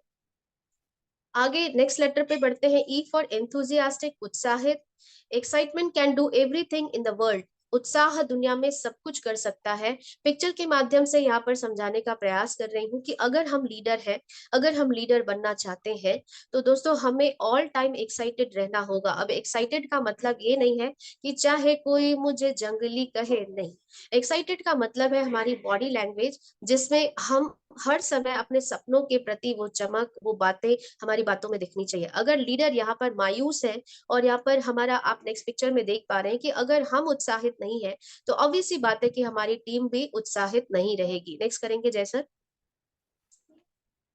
आगे नेक्स्ट लेटर पे बढ़ते हैं। ई फॉर एंथुजियास्टिक, उत्साहित। Excitement can do everything in the world. उत्साह दुनिया में सब कुछ कर सकता है। पिक्चर के माध्यम से यहाँ पर समझाने का प्रयास कर रही हूँ कि अगर हम लीडर हैं, अगर हम लीडर बनना चाहते हैं तो दोस्तों हमें ऑल टाइम एक्साइटेड रहना होगा। अब एक्साइटेड का मतलब ये नहीं है कि चाहे कोई मुझे जंगली कहे, नहीं। एक्साइटेड का मतलब है हमारी बॉडी लैंग्वेज जिसमें हम हर समय अपने सपनों के प्रति वो चमक, वो बातें हमारी बातों में दिखनी चाहिए। अगर लीडर यहाँ पर मायूस है और यहाँ पर हमारा, आप नेक्स्ट पिक्चर में देख पा रहे हैं कि अगर हम उत्साहित नहीं है तो ऑब्वियस सी बात है कि हमारी टीम भी उत्साहित नहीं रहेगी। नेक्स्ट करेंगे Jai sir.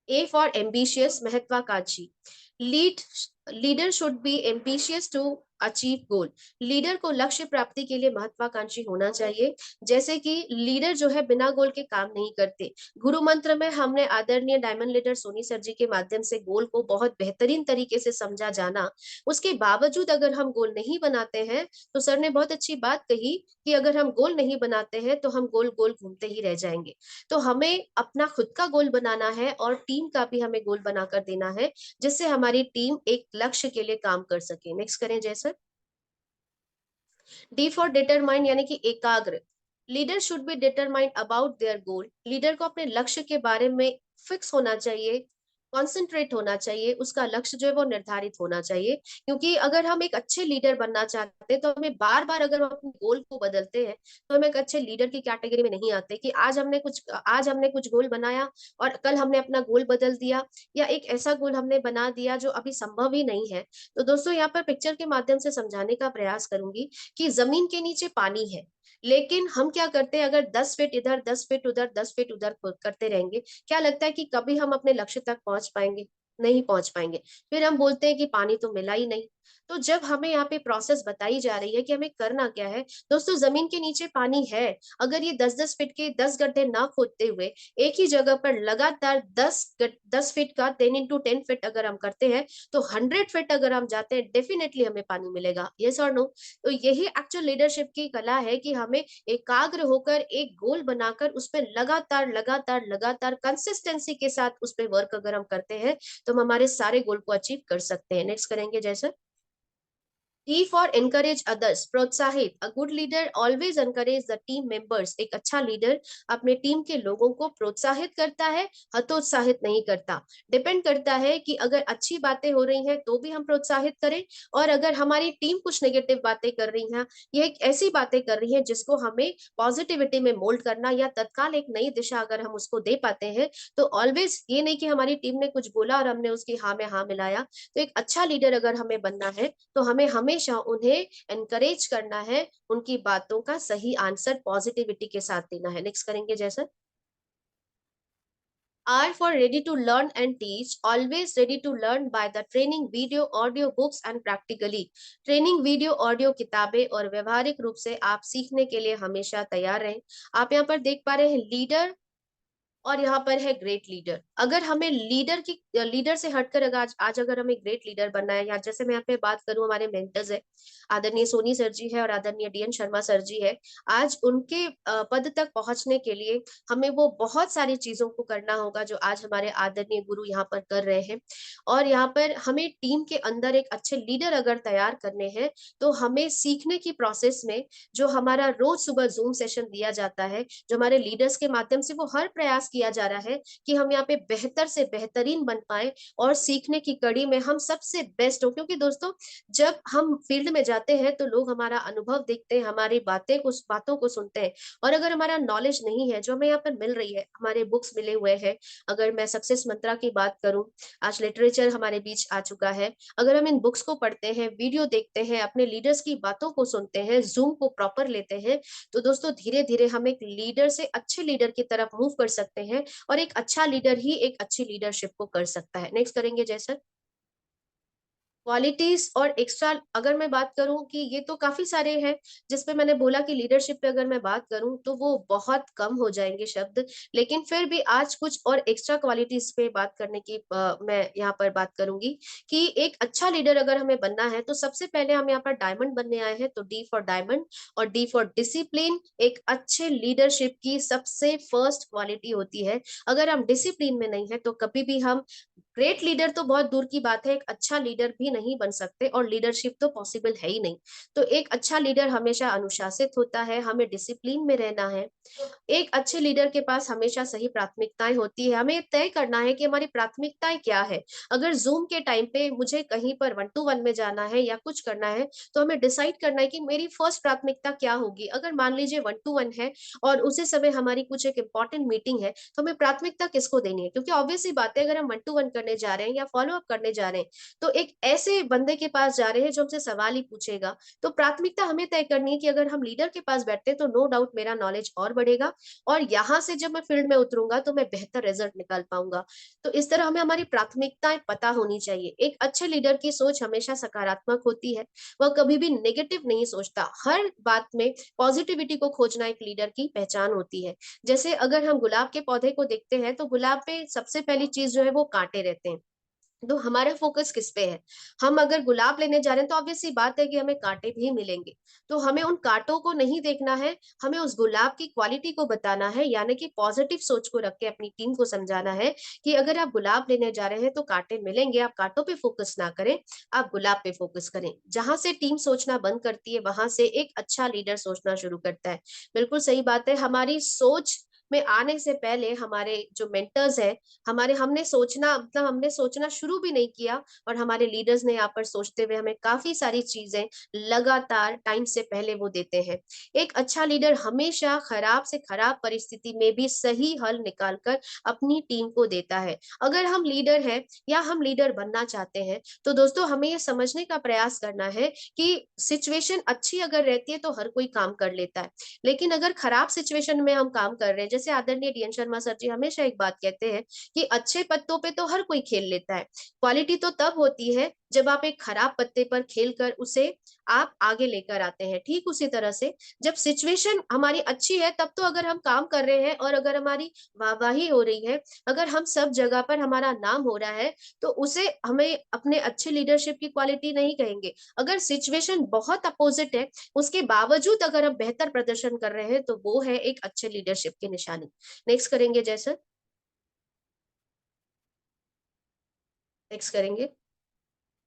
A for ambitious, महत्वाकांक्षी। Leader should be ambitious to achieve goal. Leader को लक्ष्य प्राप्ति के लिए महत्वाकांक्षी होना चाहिए। जैसे कि लीडर जो है बिना गोल के काम नहीं करते। गुरु मंत्र में हमने आदरणीय diamond leader Soni sir ji के माध्यम से गोल को बहुत बेहतरीन तरीके से समझा जाना। उसके बावजूद अगर हम गोल नहीं बनाते हैं तो सर ने बहुत अच्छी बात कही कि अगर हम गोल नहीं बनाते हैं तो हम गोल गोल घूमते ही रह जाएंगे। तो हमें अपना खुद का गोल बनाना है और टीम का भी हमें गोल बनाकर देना है, जिससे हमारी टीम एक लक्ष्य के लिए काम कर सके। नेक्स्ट करें जय सर। डी फॉर डिटरमाइन, यानी कि एकाग्र। Leader should be determined about their goal. Leader को अपने लक्ष्य के बारे में फिक्स होना चाहिए, कॉन्सेंट्रेट होना चाहिए, उसका लक्ष्य जो है वो निर्धारित होना चाहिए। क्योंकि अगर हम एक अच्छे लीडर बनना चाहते हैं तो हमें बार बार अगर हम अपने गोल को बदलते हैं तो हम एक अच्छे लीडर की कैटेगरी में नहीं आते कि आज हमने कुछ गोल बनाया और कल हमने अपना गोल बदल दिया, या एक ऐसा गोल हमने बना दिया जो अभी संभव ही नहीं है। तो दोस्तों यहाँ पर पिक्चर के माध्यम से समझाने का प्रयास करूंगी कि जमीन के नीचे पानी है, लेकिन हम क्या करते हैं, अगर 10 फीट इधर 10 फीट उधर 10 फीट उधर करते रहेंगे, क्या लगता है कि कभी हम अपने लक्ष्य तक पहुंच पाएंगे? नहीं पहुंच पाएंगे। फिर हम बोलते हैं कि पानी तो मिला ही नहीं। तो जब हमें यहाँ पे प्रोसेस बताई जा रही है कि हमें करना क्या है, दोस्तों जमीन के नीचे पानी है। अगर ये 10-10 फीट के 10 गड्ढे ना खोदते हुए एक ही जगह पर लगातार 10 फीट का 10 × 10 फीट अगर हम करते हैं तो 100 फीट अगर हम जाते हैं डेफिनेटली हमें पानी मिलेगा। यस और नो? तो यही एक्चुअल लीडरशिप की कला है कि हमें एकाग्र होकर एक गोल बनाकर उस पर लगातार लगातार लगातार कंसिस्टेंसी के साथ उस पर वर्क अगर हम करते हैं तो हम हमारे सारे गोल को अचीव कर सकते हैं। नेक्स्ट करेंगे जैसे। E for encourage others, प्रोत्साहित। A good leader always encourage the team members. एक अच्छा लीडर अपने टीम के लोगों को प्रोत्साहित करता है, हतोत्साहित नहीं करता। डिपेंड करता है कि अगर अच्छी बातें हो रही हैं तो भी हम प्रोत्साहित करें, और अगर हमारी टीम कुछ नेगेटिव बातें कर रही है, ये एक ऐसी बातें कर रही है जिसको हमें पॉजिटिविटी में मोल्ड करना या तत्काल एक नई दिशा अगर हम उसको दे पाते हैं, तो ऑलवेज ये नहीं कि हमारी टीम ने कुछ बोला और हमने उसकी हाँ में हाँ मिलाया। तो एक अच्छा लीडर अगर हमें बनना है तो हमें हमेशा उन्हें एनकरेज करना है, उनकी बातों का सही आंसर पॉजिटिविटी के साथ देना है। नेक्स्ट करेंगे जैसा। R for ready to learn and teach, always ready to learn by the training video, audio books and practically. Training video, audio, किताबें और व्यवहारिक रूप से आप सीखने के लिए हमेशा तैयार रहें। आप यहाँ पर देख पा रहे हैं लीडर और यहाँ पर है ग्रेट लीडर। अगर हमें लीडर से हटकर अगर आज अगर हमें ग्रेट लीडर बनना है, या जैसे मैं यहाँ पे बात करूं, हमारे मेंटर्स है आदरणीय सोनी सर जी है और आदरणीय DN शर्मा सर जी है। आज उनके पद तक पहुंचने के लिए हमें वो बहुत सारी चीजों को करना होगा जो आज हमारे आदरणीय गुरु यहाँ पर कर रहे हैं। और यहाँ पर हमें टीम के अंदर एक अच्छे लीडर अगर तैयार करने हैं तो हमें सीखने की प्रोसेस में जो हमारा रोज सुबह जूम सेशन दिया जाता है, जो हमारे लीडर्स के माध्यम से वो हर प्रयास किया जा रहा है कि हम यहाँ पे बेहतर से बेहतरीन बन पाए और सीखने की कड़ी में हम सबसे बेस्ट हो। क्योंकि दोस्तों जब हम फील्ड में जाते हैं तो लोग हमारा अनुभव देखते हैं, हमारी बातों को सुनते हैं, और अगर हमारा नॉलेज नहीं है जो हमें यहाँ पर मिल रही है, हमारे बुक्स मिले हुए हैं। अगर मैं सक्सेस मंत्रा की बात करूं, आज लिटरेचर हमारे बीच आ चुका है। अगर हम इन बुक्स को पढ़ते हैं, वीडियो देखते हैं, अपने लीडर्स की बातों को सुनते हैं, जूम को प्रॉपर लेते हैं, तो दोस्तों धीरे धीरे हम एक लीडर से अच्छे लीडर की तरफ मूव कर सकते हैं, और एक अच्छा लीडर ही एक अच्छी लीडरशिप को कर सकता है। नेक्स्ट करेंगे जैसा। क्वालिटीज और एक्स्ट्रा अगर मैं बात करूं कि ये तो काफी सारे हैं, जिसपे मैंने बोला कि लीडरशिप पे अगर मैं बात करूं तो वो बहुत कम हो जाएंगे शब्द, लेकिन फिर भी आज कुछ और एक्स्ट्रा क्वालिटीज पे बात करने की मैं यहाँ पर बात करूंगी कि एक अच्छा लीडर अगर हमें बनना है तो सबसे पहले हम यहाँ पर डायमंड बनने आए हैं, तो D फॉर डायमंड और D फॉर डिसिप्लिन एक अच्छे लीडरशिप की सबसे फर्स्ट क्वालिटी होती है। अगर हम डिसिप्लिन में नहीं है तो कभी भी हम ग्रेट लीडर तो बहुत दूर की बात है, एक अच्छा लीडर भी नहीं बन सकते और लीडरशिप तो पॉसिबल है ही नहीं। तो एक अच्छा लीडर हमेशा अनुशासित होता है, हमें डिसिप्लिन में रहना है। एक अच्छे लीडर के पास हमेशा सही प्राथमिकताएं होती है, हमें तय करना है कि हमारी प्राथमिकताएं क्या है। अगर जूम के टाइम पे मुझे कहीं पर 1-to-1 में जाना है या कुछ करना है, तो हमें डिसाइड करना है कि मेरी फर्स्ट प्राथमिकता क्या होगी। अगर मान लीजिए 1-to-1 है और उसी समय हमारी कुछ एक इंपॉर्टेंट मीटिंग है, तो हमें प्राथमिकता किसको देनी है, क्योंकि ऑब्वियस सी बात है, अगर हम 1-to-1 करने जा रहे हैं या फॉलो अप करने जा रहे हैं, तो एक ऐसे बंदे के पास जा रहे हैं जो हमसे सवाल ही पूछेगा। तो प्राथमिकता हमें तय करनी है कि अगर हम लीडर के पास बैठते हैं तो नो डाउट मेरा नॉलेज और बढ़ेगा और यहाँ से जब मैं फील्ड में उतरूंगा तो मैं बेहतर रिजल्ट निकाल पाऊंगा। तो इस तरह हमें हमारी प्राथमिकताएं पता होनी चाहिए। एक अच्छे लीडर की सोच हमेशा सकारात्मक होती है, वह कभी भी नेगेटिव नहीं सोचता, हर बात में पॉजिटिविटी को खोजना एक लीडर की पहचान होती है। जैसे अगर हम गुलाब के पौधे को देखते हैं तो गुलाब पे सबसे पहली चीज जो है वो कांटे रहते हैं। तो हमारा फोकस किस पे है, हम अगर गुलाब लेने जा रहे हैं तो ऑब्वियस सी बात है कि हमें कांटे भी मिलेंगे। तो हमें उन कांटों को नहीं देखना है, हमें उस गुलाब की क्वालिटी को बताना है, यानी कि पॉजिटिव सोच को रख के अपनी टीम को समझाना है कि अगर आप गुलाब लेने जा रहे हैं तो कांटे मिलेंगे, आप कांटों पे फोकस ना करें, आप गुलाब पे फोकस करें। जहां से टीम सोचना बंद करती है वहां से एक अच्छा लीडर सोचना शुरू करता है। बिल्कुल सही बात है, हमारी सोच में आने से पहले हमारे जो मेंटर्स हैं, हमारे हमने सोचना शुरू भी नहीं किया और हमारे लीडर्स ने यहाँ पर सोचते हुए हमें काफी सारी चीजें लगातार टाइम से पहले वो देते हैं। एक अच्छा लीडर हमेशा खराब से खराब परिस्थिति में भी सही हल निकालकर अपनी टीम को देता है। अगर हम लीडर हैं या हम लीडर बनना चाहते हैं तो दोस्तों हमें ये समझने का प्रयास करना है कि सिचुएशन अच्छी अगर रहती है तो हर कोई काम कर लेता है, लेकिन अगर खराब सिचुएशन में हम काम कर रहे हैं, जैसे आदरणीय डीएन शर्मा सर जी हमेशा एक बात कहते हैं कि अच्छे पत्तों पे तो हर कोई खेल लेता है, क्वालिटी तो तब होती है जब आप एक खराब पत्ते पर खेलकर उसे आप आगे लेकर आते हैं। ठीक उसी तरह से जब सिचुएशन हमारी अच्छी है तब तो अगर हम काम कर रहे हैं और अगर हमारी वाहवाही हो रही है, अगर हम सब जगह पर हमारा नाम हो रहा है, तो उसे हमें अपने अच्छे लीडरशिप की क्वालिटी नहीं कहेंगे। अगर सिचुएशन बहुत अपोजिट है उसके बावजूद अगर हम बेहतर प्रदर्शन कर रहे हैं तो वो है एक अच्छे लीडरशिप की निशानी। नेक्स्ट करेंगे जैसे, नेक्स्ट करेंगे।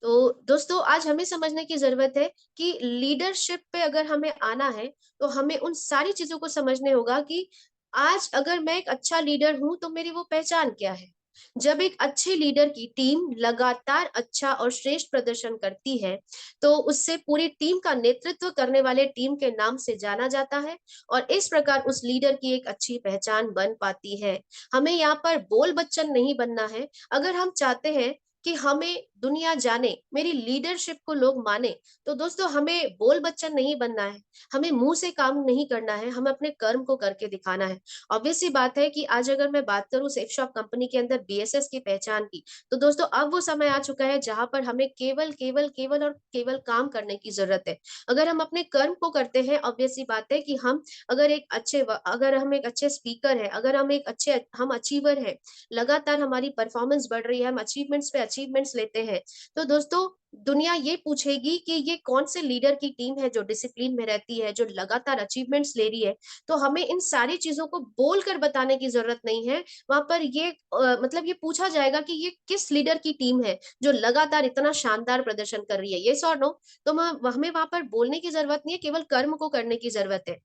तो दोस्तों आज हमें समझने की जरूरत है कि लीडरशिप पे अगर हमें आना है तो हमें उन सारी चीजों को समझने होगा कि आज अगर मैं एक अच्छा लीडर हूं तो मेरी वो पहचान क्या है। जब एक अच्छे लीडर की टीम लगातार अच्छा और श्रेष्ठ प्रदर्शन करती है तो उससे पूरी टीम का नेतृत्व करने वाले टीम के नाम से जाना जाता है और इस प्रकार उस लीडर की एक अच्छी पहचान बन पाती है। हमें यहाँ पर बोल बच्चन नहीं बनना है। अगर हम चाहते हैं कि हमें दुनिया जाने, मेरी लीडरशिप को लोग माने, तो दोस्तों हमें बोल बच्चन नहीं बनना है, हमें मुंह से काम नहीं करना है, हमें अपने कर्म को करके दिखाना है। ऑब्वियस सी बात है कि आज अगर मैं बात करूं सेफ शॉप कंपनी के अंदर बीएसएस की पहचान की, तो दोस्तों अब वो समय आ चुका है जहां पर हमें केवल केवल केवल और केवल काम करने की जरूरत है। अगर हम अपने कर्म को करते हैं, ऑब्वियस सी बात है कि हम अगर हम एक अच्छे स्पीकर है, अगर हम अचीवर है, लगातार हमारी परफॉर्मेंस बढ़ रही है, हम अचीवमेंट्स पे अचीवमेंट्स लेते हैं, तो दोस्तों दुनिया ये पूछेगी कि ये कौन से लीडर की टीम है जो डिसिप्लिन में रहती है, जो लगातार अचीवमेंट्स ले रही है। तो हमें इन सारी चीजों को बोलकर बताने की जरूरत नहीं है, वहां पर मतलब ये पूछा जाएगा कि ये किस लीडर की टीम है जो लगातार इतना शानदार प्रदर्शन कर रही है, ये और नो। तो हमें वहां पर बोलने की जरूरत नहीं है, केवल कर्म को करने की जरूरत है।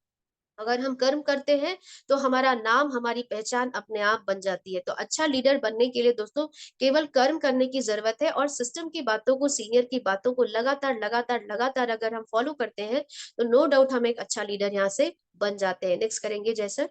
अगर हम कर्म करते हैं तो हमारा नाम, हमारी पहचान अपने आप बन जाती है। तो अच्छा लीडर बनने के लिए दोस्तों केवल कर्म करने की जरूरत है और सिस्टम की बातों को, सीनियर की बातों को लगातार लगातार लगातार अगर हम फॉलो करते हैं तो नो डाउट हम एक अच्छा लीडर यहाँ से बन जाते हैं। नेक्स्ट करेंगे जैसे,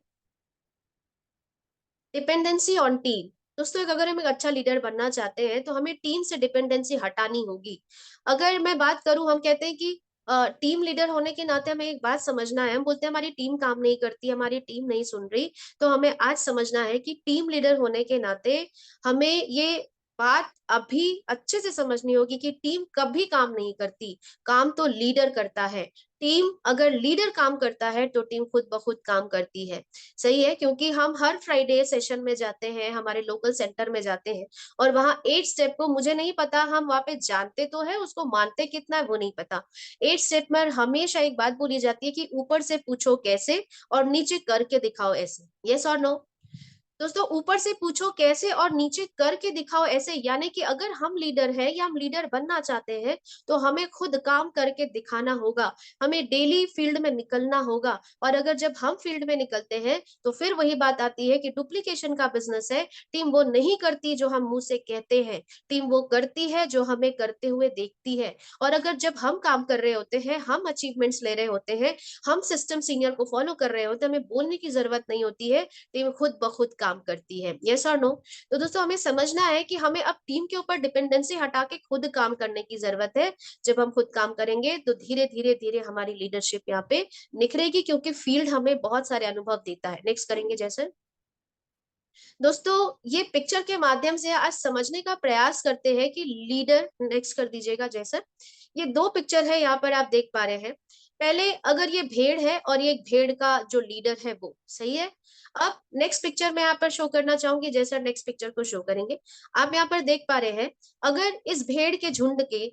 डिपेंडेंसी ऑन टीम। दोस्तों अगर हम एक अच्छा लीडर बनना चाहते हैं तो हमें टीम से डिपेंडेंसी हटानी होगी। अगर मैं बात करूं, हम कहते हैं कि टीम लीडर होने के नाते हमें एक बात समझना है, हम बोलते हैं हमारी टीम काम नहीं करती, हमारी टीम नहीं सुन रही। तो हमें आज समझना है कि टीम लीडर होने के नाते हमें ये बात अभी अच्छे से समझनी होगी कि टीम कभी काम नहीं करती, काम तो लीडर करता है। टीम अगर लीडर काम करता है तो टीम खुद ब खुद काम करती है। सही है, क्योंकि हम हर फ्राइडे सेशन में जाते हैं, हमारे लोकल सेंटर में जाते हैं और वहां 8 स्टेप को, मुझे नहीं पता हम वहां पे जानते तो है, उसको मानते कितना है वो नहीं पता। 8 स्टेप में हमेशा एक बात बोली जाती है कि ऊपर से पूछो कैसे और नीचे करके दिखाओ ऐसे। यस और नो? दोस्तों ऊपर से पूछो कैसे और नीचे करके दिखाओ ऐसे, यानी कि अगर हम लीडर है या हम लीडर बनना चाहते हैं तो हमें खुद काम करके दिखाना होगा, हमें डेली फील्ड में निकलना होगा। और अगर जब हम फील्ड में निकलते हैं तो फिर वही बात आती है कि डुप्लीकेशन का बिजनेस है, टीम वो नहीं करती जो हम मुंह से कहते हैं, टीम वो करती है जो हमें करते हुए देखती है। और अगर जब हम काम कर रहे होते हैं, हम अचीवमेंट्स ले रहे होते हैं, हम सिस्टम सीनियर को फॉलो कर रहे होते हैं, हमें बोलने की जरूरत नहीं होती है, टीम खुद ब खुद काम करती है। यस और नो? तो दोस्तों हमें समझना है कि हमें अब टीम के ऊपर डिपेंडेंसी हटा के खुद काम करने की जरूरत है। जब हम खुद काम करेंगे तो धीरे धीरे धीरे हमारी लीडरशिप यहाँ पे निखरेगी, क्योंकि फील्ड हमें बहुत सारे अनुभव देता है। नेक्स्ट करेंगे जैसे दोस्तों, ये पिक्चर के माध्यम से आज समझने का प्रयास करते हैं कि लीडर, नेक्स्ट कर दीजिएगा जैसे, ये दो पिक्चर है यहाँ पर आप देख पा रहे हैं। पहले अगर ये भेड़ है और ये एक भेड़ का जो लीडर है वो सही है। अब नेक्स्ट पिक्चर में यहाँ पर शो करना चाहूंगी, जैसा नेक्स्ट पिक्चर को शो करेंगे, आप यहाँ पर देख पा रहे हैं अगर इस भेड़ के झुंड के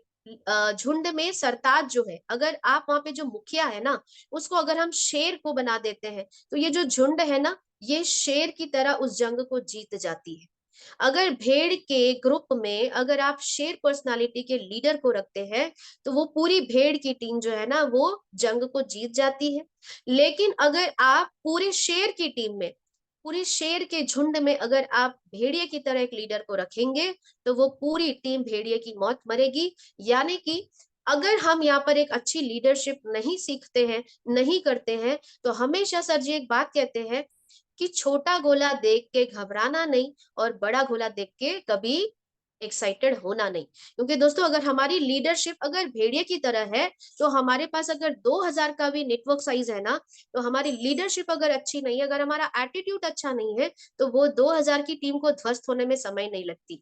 झुंड में सरताज जो है, अगर आप वहां पे जो मुखिया है ना उसको अगर हम शेर को बना देते हैं तो ये जो झुंड है ना ये शेर की तरह उस जंग को जीत जाती है। अगर भेड़ के ग्रुप में अगर आप शेर पर्सनालिटी के लीडर को रखते हैं तो वो पूरी भेड़ की टीम जो है ना वो जंग को जीत जाती है। लेकिन अगर आप पूरे शेर की टीम में, पूरे शेर के झुंड में अगर आप भेड़िए की तरह एक लीडर को रखेंगे तो वो पूरी टीम भेड़िए की मौत मरेगी। यानी कि अगर हम यहाँ पर एक अच्छी लीडरशिप नहीं सीखते हैं, नहीं करते हैं, तो हमेशा सर जी एक बात कहते हैं कि छोटा गोला देख के घबराना नहीं और बड़ा गोला देख के कभी एक्साइटेड होना नहीं। क्योंकि दोस्तों अगर हमारी लीडरशिप अगर भेड़िए की तरह है तो हमारे पास अगर 2000 का भी नेटवर्क साइज है ना, तो हमारी लीडरशिप अगर अच्छी नहीं है, अगर हमारा एटीट्यूड अच्छा नहीं है, तो वो 2000 की टीम को ध्वस्त होने में समय नहीं लगती।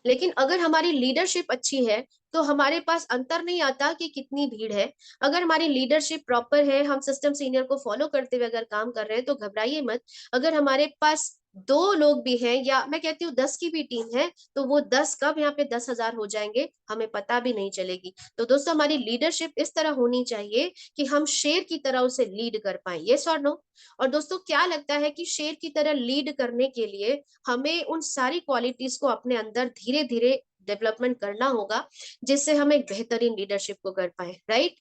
लेकिन अगर हमारी लीडरशिप अच्छी है तो हमारे पास अंतर नहीं आता कि कितनी भीड़ है। अगर हमारी लीडरशिप प्रॉपर है, हम सिस्टम सीनियर को फॉलो करते हुए अगर काम कर रहे हैं तो घबराइए मत। अगर हमारे पास 2 लोग भी हैं या मैं कहती हूँ 10 की भी टीम है तो वो 10 कब यहाँ पे 10,000 हो जाएंगे हमें पता भी नहीं चलेगी। तो दोस्तों हमारी लीडरशिप इस तरह होनी चाहिए कि हम शेर की तरह उसे लीड कर पाए। यस और नो? और दोस्तों क्या लगता है कि शेर की तरह लीड करने के लिए हमें उन सारी क्वालिटीज को अपने अंदर धीरे धीरे डेवलपमेंट करना होगा जिससे हम एक बेहतरीन लीडरशिप को कर पाए, राइट?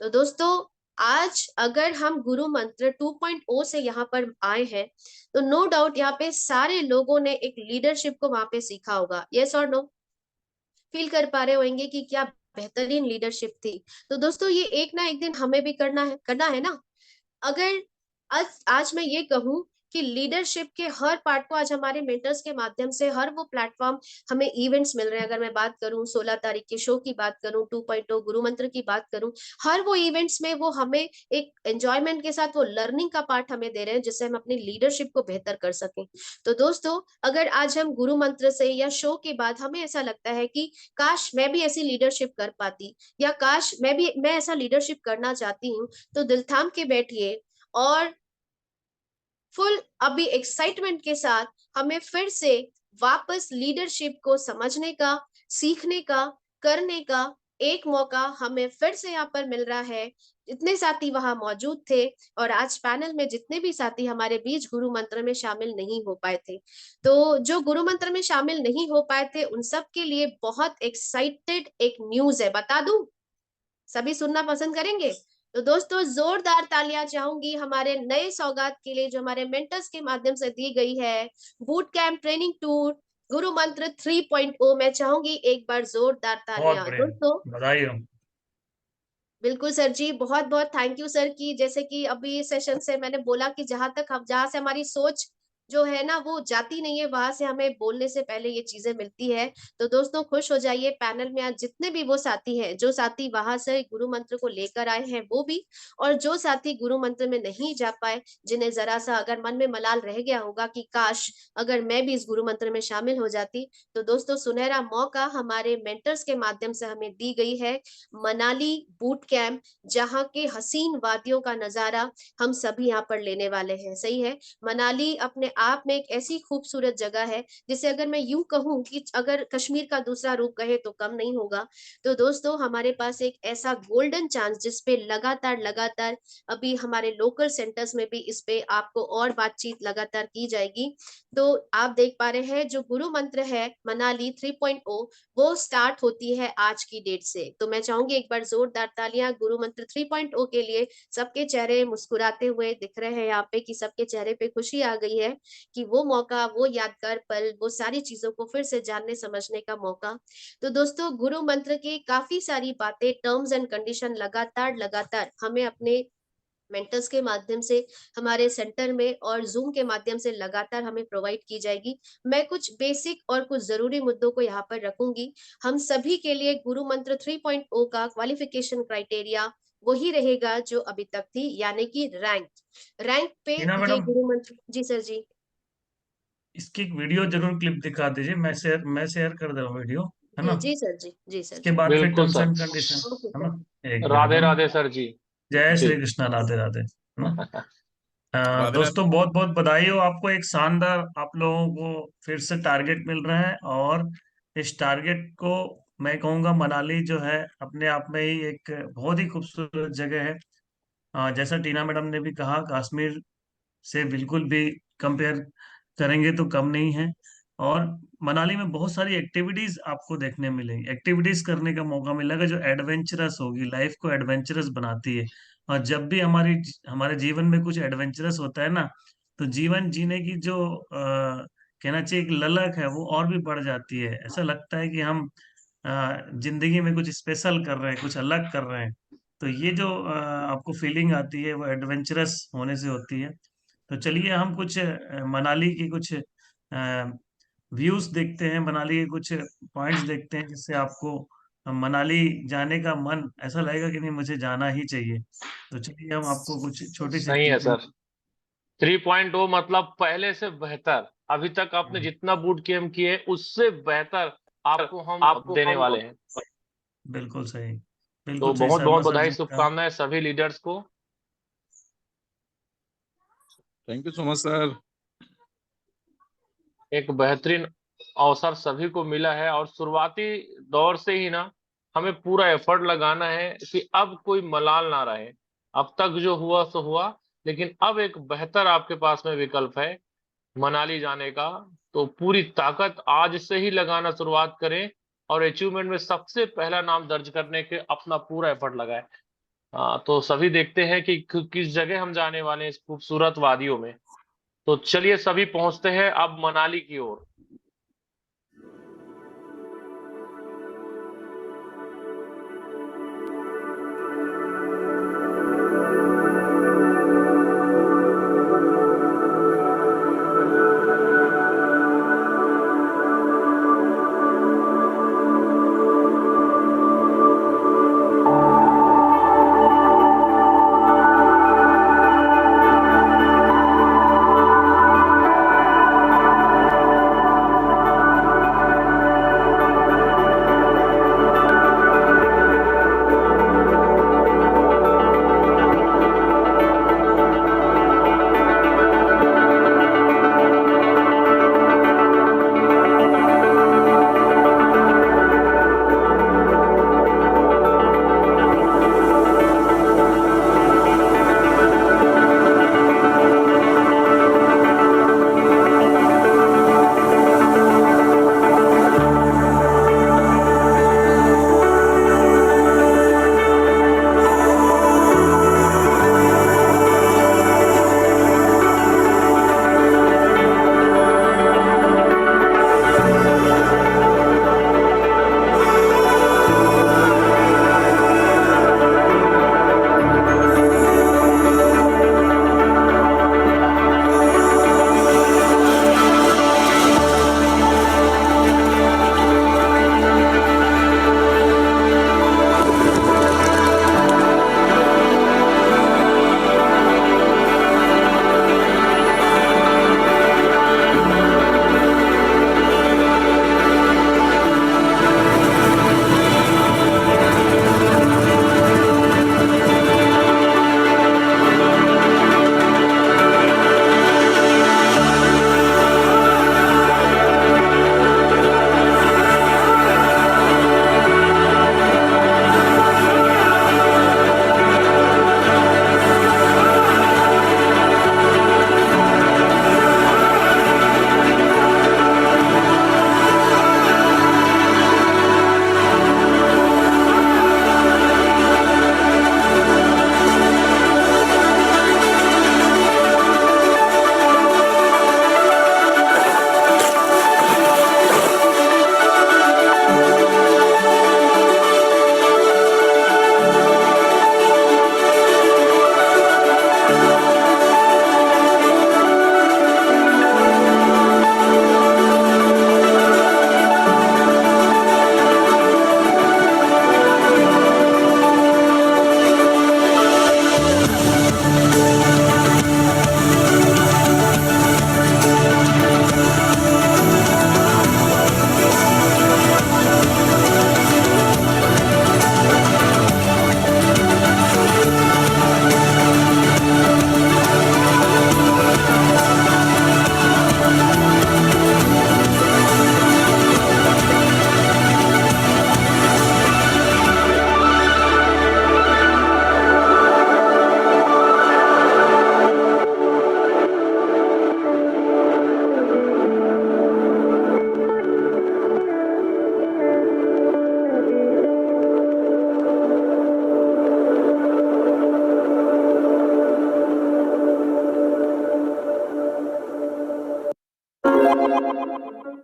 तो दोस्तों आज अगर हम गुरु मंत्र 2.0 से यहाँ पर आए हैं तो नो डाउट यहाँ पे सारे लोगों ने एक लीडरशिप को वहां पे सीखा होगा। यस और नो? फील कर पा रहे होंगे कि क्या बेहतरीन लीडरशिप थी। तो दोस्तों ये एक ना एक दिन हमें भी करना है ना। अगर आज मैं ये कहूं कि लीडरशिप के हर पार्ट को आज हमारे मेंटर्स के माध्यम से हर वो प्लेटफॉर्म हमें इवेंट्स मिल रहे हैं। अगर मैं बात करूं 16 तारीख के शो की बात करूं, 2.0 गुरु मंत्र की बात करूं, हर वो इवेंट्स में वो हमें एक एंजॉयमेंट के साथ वो लर्निंग का पार्ट हमें दे रहे हैं जिससे हम अपनी लीडरशिप को बेहतर कर सकें। तो दोस्तों अगर आज हम गुरु मंत्र से या शो के बाद हमें ऐसा लगता है कि काश मैं भी ऐसी लीडरशिप कर पाती या काश मैं ऐसा लीडरशिप करना चाहती हूँ, तो दिल थाम के बैठिए और फुल अभी एक्साइटमेंट के साथ हमें फिर से वापस लीडरशिप को समझने का, सीखने का, करने का एक मौका हमें फिर से यहाँ पर मिल रहा है। जितने साथी वहां मौजूद थे और आज पैनल में जितने भी साथी हमारे बीच गुरु मंत्र में शामिल नहीं हो पाए थे, तो जो गुरु मंत्र में शामिल नहीं हो पाए थे उन सब के लिए बहुत एक्साइटेड एक न्यूज है, बता दूं? सभी सुनना पसंद करेंगे? तो दोस्तों जोरदार तालियां चाहूंगी हमारे नए सौगात के लिए जो हमारे मेंटर्स के माध्यम से दी गई है, बूट कैंप ट्रेनिंग टूर गुरु मंत्र 3.0। मैं चाहूंगी एक बार जोरदार बहुत तालियां बढ़िया, दोस्तों। बधाई हो। बिल्कुल सर जी, बहुत बहुत थैंक यू सर। की जैसे कि अभी सेशन से मैंने बोला कि जहां से हमारी सोच जो है ना वो जाती नहीं है, वहां से हमें बोलने से पहले ये चीजें मिलती है। तो दोस्तों खुश हो जाइए, पैनल में आज जितने भी वो साथी हैं, जो साथी वहां से गुरु मंत्र को लेकर आए हैं वो भी, और जो साथी गुरु मंत्र में नहीं जा पाए, जिन्हें जरा सा अगर मन में मलाल रह गया होगा कि काश अगर मैं भी इस गुरु मंत्र में शामिल हो जाती, तो दोस्तों सुनहरा मौका हमारे मेंटर्स के माध्यम से हमें दी गई है। मनाली बूट कैंप, जहाँ के हसीन वादियों का नजारा हम सभी यहाँ पर लेने वाले हैं। सही है, मनाली अपने आप में एक ऐसी खूबसूरत जगह है जिसे अगर मैं यूं कहूं कि अगर कश्मीर का दूसरा रूप कहे तो कम नहीं होगा। तो दोस्तों हमारे पास एक ऐसा गोल्डन चांस जिसपे लगातार लगातार अभी हमारे लोकल सेंटर्स में भी इस पे आपको और बातचीत लगातार की जाएगी। तो आप देख पा रहे हैं जो गुरु मंत्र है मनाली 3.0 वो स्टार्ट होती है आज की डेट से। तो मैं चाहूंगी एक बार जोरदार तालियां गुरु मंत्र 3.0 के लिए। सबके चेहरे मुस्कुराते हुए दिख रहे हैं यहाँ पे कि सबके चेहरे पे खुशी आ गई है कि वो मौका, वो यादगार पल, वो सारी चीजों को फिर से जानने समझने का मौका। तो दोस्तों गुरु मंत्र की काफी सारी बातें, टर्म्स एंड कंडीशन लगातार लगातार हमें अपने मेंटर्स के माध्यम से, हमारे सेंटर में और जूम के माध्यम से लगातार हमें प्रोवाइड की जाएगी। मैं कुछ बेसिक और कुछ जरूरी मुद्दों को यहाँ पर रखूंगी। हम सभी के लिए गुरु मंत्र 3.0 का क्वालिफिकेशन क्राइटेरिया वही रहेगा जो अभी तक थी, यानी कि रैंक पे टीना ये मैडम, गुरु मंत्र। जी सर जी। इसकी एक वीडियो जरूर क्लिप दिखा दीजिए, मैं शेयर कर दूँ वीडियो, है ना। जी सर जी। जी सर इसके जी। बाद फिर बिल्कुल terms sir. And condition, okay है सर। ना। एक मिनट, राधे है ना। राधे सर जी। जय जी। श्री कृष्णा, राधे राधे, है ना। राधे राधे। दोस्तों बहुत बहुत बधाई हो आपको, एक शानदार आप लोगों को फिर से टारगेट मिल रहा है। और इस टारगेट को मैं कहूँगा, मनाली जो है अपने आप में ही एक बहुत ही खूबसूरत जगह है। जैसा टीना मैडम ने भी कहा, कश्मीर से बिल्कुल भी कंपेयर करेंगे तो कम नहीं है। और मनाली में बहुत सारी एक्टिविटीज आपको देखने मिलेंगी, एक्टिविटीज करने का मौका मिलेगा जो एडवेंचरस होगी, लाइफ को एडवेंचरस बनाती है। और जब भी हमारे जीवन में कुछ एडवेंचरस होता है ना, तो जीवन जीने की जो कहना चाहिए एक ललक है वो और भी बढ़ जाती है। ऐसा लगता है कि हम जिंदगी में कुछ स्पेशल कर रहे हैं, कुछ अलग कर रहे हैं। तो ये जो आपको फीलिंग आती है वो एडवेंचरस होने से होती है। तो चलिए हम कुछ मनाली की कुछ व्यूज देखते हैं, मनाली के कुछ पॉइंट्स देखते हैं, जिससे आपको मनाली जाने का मन ऐसा लगेगा कि नहीं, मुझे जाना ही चाहिए। तो चलिए हम आपको कुछ छोटी सी सही है क्लिपिंग। सर। 3.0 मतलब पहले से बेहतर। अभी तक आपने जितना बूट कैंप किए उससे बेहतर आपको हम अब देने वाले हैं। बिल्कुल सही, तो बिल्कुल सही बहुत शर्मा बहुत सर बधाई, जी का। शुभकामनाएं सभी लीडर्स को। Thank you so much sir. एक बेहतरीन अवसर सभी को मिला है और शुरुआती दौर से ही ना हमें पूरा एफर्ट लगाना है कि अब कोई मलाल ना रहे। अब तक जो हुआ सो हुआ, लेकिन अब एक बेहतर आपके पास में विकल्प है मनाली जाने का। तो पूरी ताकत आज से ही लगाना शुरुआत करें और अचीवमेंट में सबसे पहला नाम दर्ज करने के अपना पूरा एफर्ट लगाएं। तो सभी देखते हैं कि किस जगह हम जाने वाले हैं इस खूबसूरत वादियों में। तो चलिए सभी पहुंचते हैं अब मनाली की ओर।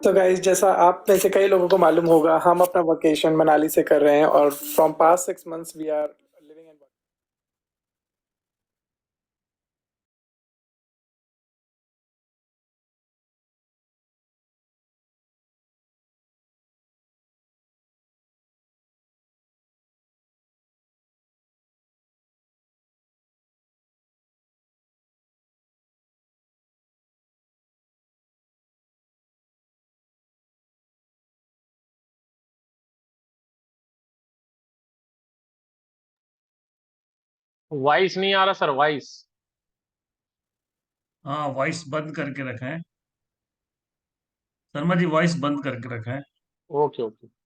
तो गाइस, जैसा आप में से कई लोगों को मालूम होगा, हम अपना वेकेशन मनाली से कर रहे हैं और from past 6 months we are living in voice नहीं आ रहा सर, वॉइस। हाँ, वॉइस बंद करके रखा है शर्मा जी, वॉइस बंद करके रखा है। Okay okay.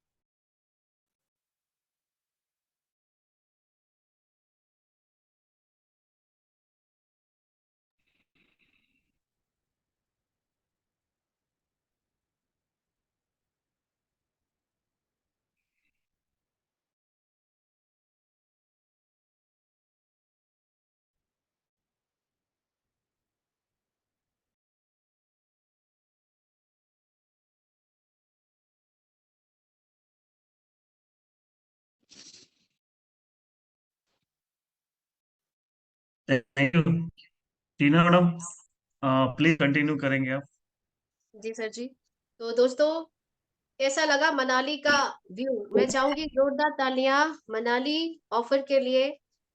Thank you Tina madam, please continue करेंगे आप। जी सर जी। तो दोस्तों, कैसा लगा मनाली का व्यू? मैं चाहूंगी जोरदार तालियां मनाली ऑफर के लिए।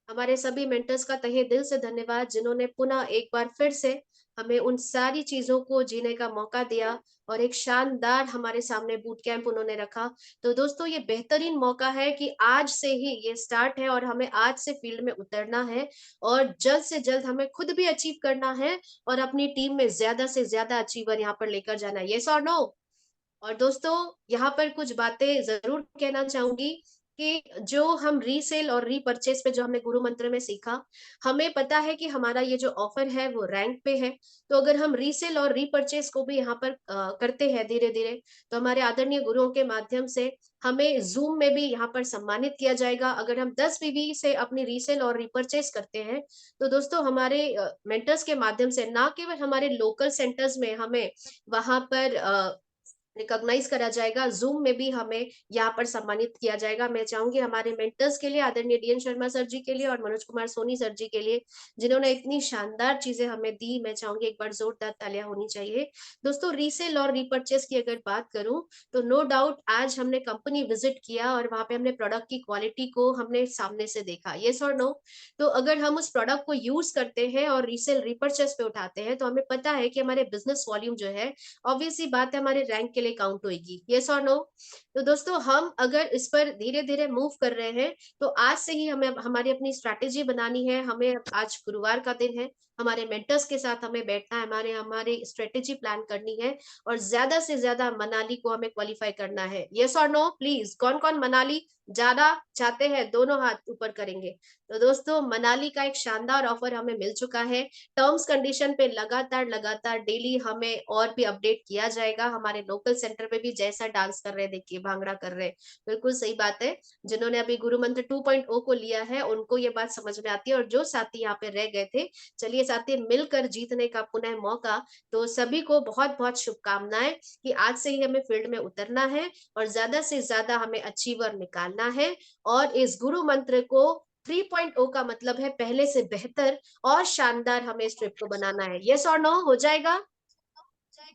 हमारे सभी मेंटर्स का तहे दिल से धन्यवाद, जिन्होंने पुनः एक बार फिर से हमें उन सारी चीजों को जीने का मौका दिया और एक शानदार हमारे सामने बूट कैंप उन्होंने रखा। तो दोस्तों, ये बेहतरीन मौका है कि आज से ही ये स्टार्ट है और हमें आज से फील्ड में उतरना है और जल्द से जल्द हमें खुद भी अचीव करना है और अपनी टीम में ज्यादा से ज्यादा अचीवर यहाँ पर लेकर जाना है। यस और नो? और दोस्तों, यहाँ पर कुछ बातें जरूर कहना चाहूंगी कि जो हम रीसेल और रीपरचेस पे जो हमने गुरु मंत्र में सीखा, हमें पता है कि हमारा ये जो ऑफर है वो रैंक पे है। तो अगर हम रीसेल और रीपरचेस को भी यहाँ पर करते हैं धीरे धीरे, तो हमारे आदरणीय गुरुओं के माध्यम से हमें जूम में भी यहाँ पर सम्मानित किया जाएगा। अगर हम 10 बीबी से अपनी रीसेल और रीपरचेस करते हैं, तो दोस्तों हमारे मेंटर्स के माध्यम से ना केवल हमारे लोकल सेंटर्स में हमें वहां पर रिकॉग्नाइज करा जाएगा, जूम में भी हमें यहाँ पर सम्मानित किया जाएगा। मैं चाहूंगी हमारे मेंटर्स के लिए, आदरणीय डीएन शर्मा सर जी के लिए और मनोज कुमार सोनी सर जी के लिए, जिन्होंने इतनी शानदार चीजें हमें दी, मैं चाहूंगी एक बार जोरदार तालियां होनी चाहिए। दोस्तों, रीसेल और रीपरचेस की अगर बात करूं, तो नो डाउट आज हमने कंपनी विजिट किया और वहां पे हमने प्रोडक्ट की क्वालिटी को हमने सामने से देखा। यस और नो? तो अगर हम उस प्रोडक्ट को यूज करते हैं और रीसेल रीपरचेस पे उठाते हैं, तो हमें पता है कि हमारे बिजनेस वॉल्यूम जो है, ऑब्वियसली बात है, हमारे रैंक के लिए काउंट होगी। यस और नो? तो दोस्तों, हम अगर इस पर धीरे धीरे मूव कर रहे हैं, तो आज से ही हमें हमारी अपनी स्ट्रैटेजी बनानी है। हमें आज गुरुवार का दिन है, हमारे मेंटर्स के साथ हमें बैठना है, हमारे हमारी स्ट्रेटेजी प्लान करनी है और ज्यादा से ज्यादा मनाली को हमें क्वालिफाई करना है। यस और नो? प्लीज, कौन कौन मनाली जाना चाहते हैं? दोनों हाथ ऊपर करेंगे। तो दोस्तों, मनाली का एक शानदार ऑफर हमें मिल चुका है। टर्म्स कंडीशन पे लगातार लगातार डेली हमें और भी अपडेट किया जाएगा। हमारे लोकल सेंटर पे भी जैसा डांस कर रहे हैं, देखिए भांगड़ा कर रहे हैं, बिल्कुल सही बात है। जिन्होंने अभी गुरु मंत्र 2.0 को लिया है, उनको ये बात समझ में आती है। और जो साथी यहाँ पे रह गए थे, चलिए साथी, मिलकर जीतने का पुनः मौका। तो सभी को बहुत बहुत शुभकामनाएं कि आज से ही हमें फील्ड में उतरना है और ज्यादा से ज्यादा हमें अचीवर निकालना है। और इस गुरु मंत्र को 3.0 का मतलब है पहले से बेहतर और शानदार हमें इस ट्रिप को बनाना है। यस और नो? हो जाएगा?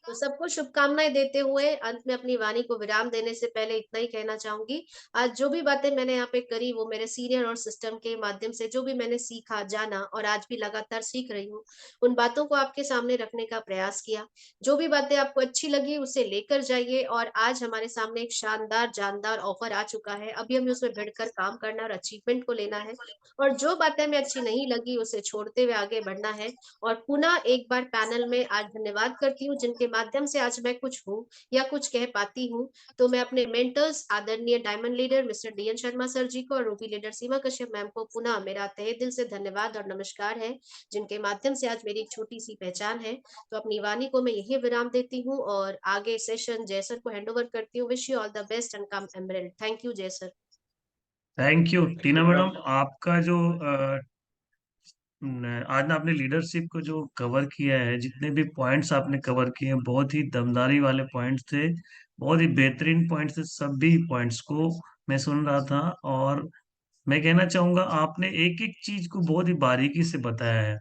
तो सबको शुभकामनाएं देते हुए अंत में अपनी वाणी को विराम देने से पहले इतना ही कहना चाहूंगी, आज जो भी बातें मैंने यहाँ पे करी, वो मेरे सीनियर और सिस्टम के माध्यम से जो भी मैंने सीखा, जाना और आज भी लगातार सीख रही हूँ, उन बातों को आपके सामने रखने का प्रयास किया। जो भी बातें आपको अच्छी लगी उसे लेकर जाइए। और आज हमारे सामने एक शानदार जानदार ऑफर आ चुका है, अभी हमें उसमें भिड़कर काम करना और अचीवमेंट को लेना है। और जो बातें हमें अच्छी नहीं लगी उसे छोड़ते हुए आगे बढ़ना है। और पुनः एक बार पैनल में आज धन्यवाद करती हूँ, जिनके माध्यम से आज मैं कुछ हूँ या कुछ कह पाती हूँ। तो मैं अपने मेंटर्स, आदरणीय diamond leader mister DN Sharma sir ji को और ruby leader Seema Kashyap ma'am को पुनः मेरा तहे दिल से धन्यवाद और नमस्कार है, जिनके माध्यम से आज मेरी एक छोटी सी पहचान है। तो अपनी वाणी को मैं यही विराम देती हूँ और आगे सेशन जय सर को हैंड ओवर करती हूँ। Wish you all the best and come emerald. Thank you जय sir. Thank you Tina madam, आपका जो आज ना आपने लीडरशिप को जो कवर किया है, जितने भी पॉइंट्स आपने कवर किए हैं, बहुत ही दमदारी वाले पॉइंट्स थे, बहुत ही बेहतरीन पॉइंट्स थे। सभी पॉइंट्स को मैं सुन रहा था और मैं कहना चाहूंगा आपने एक एक चीज को बहुत ही बारीकी से बताया है।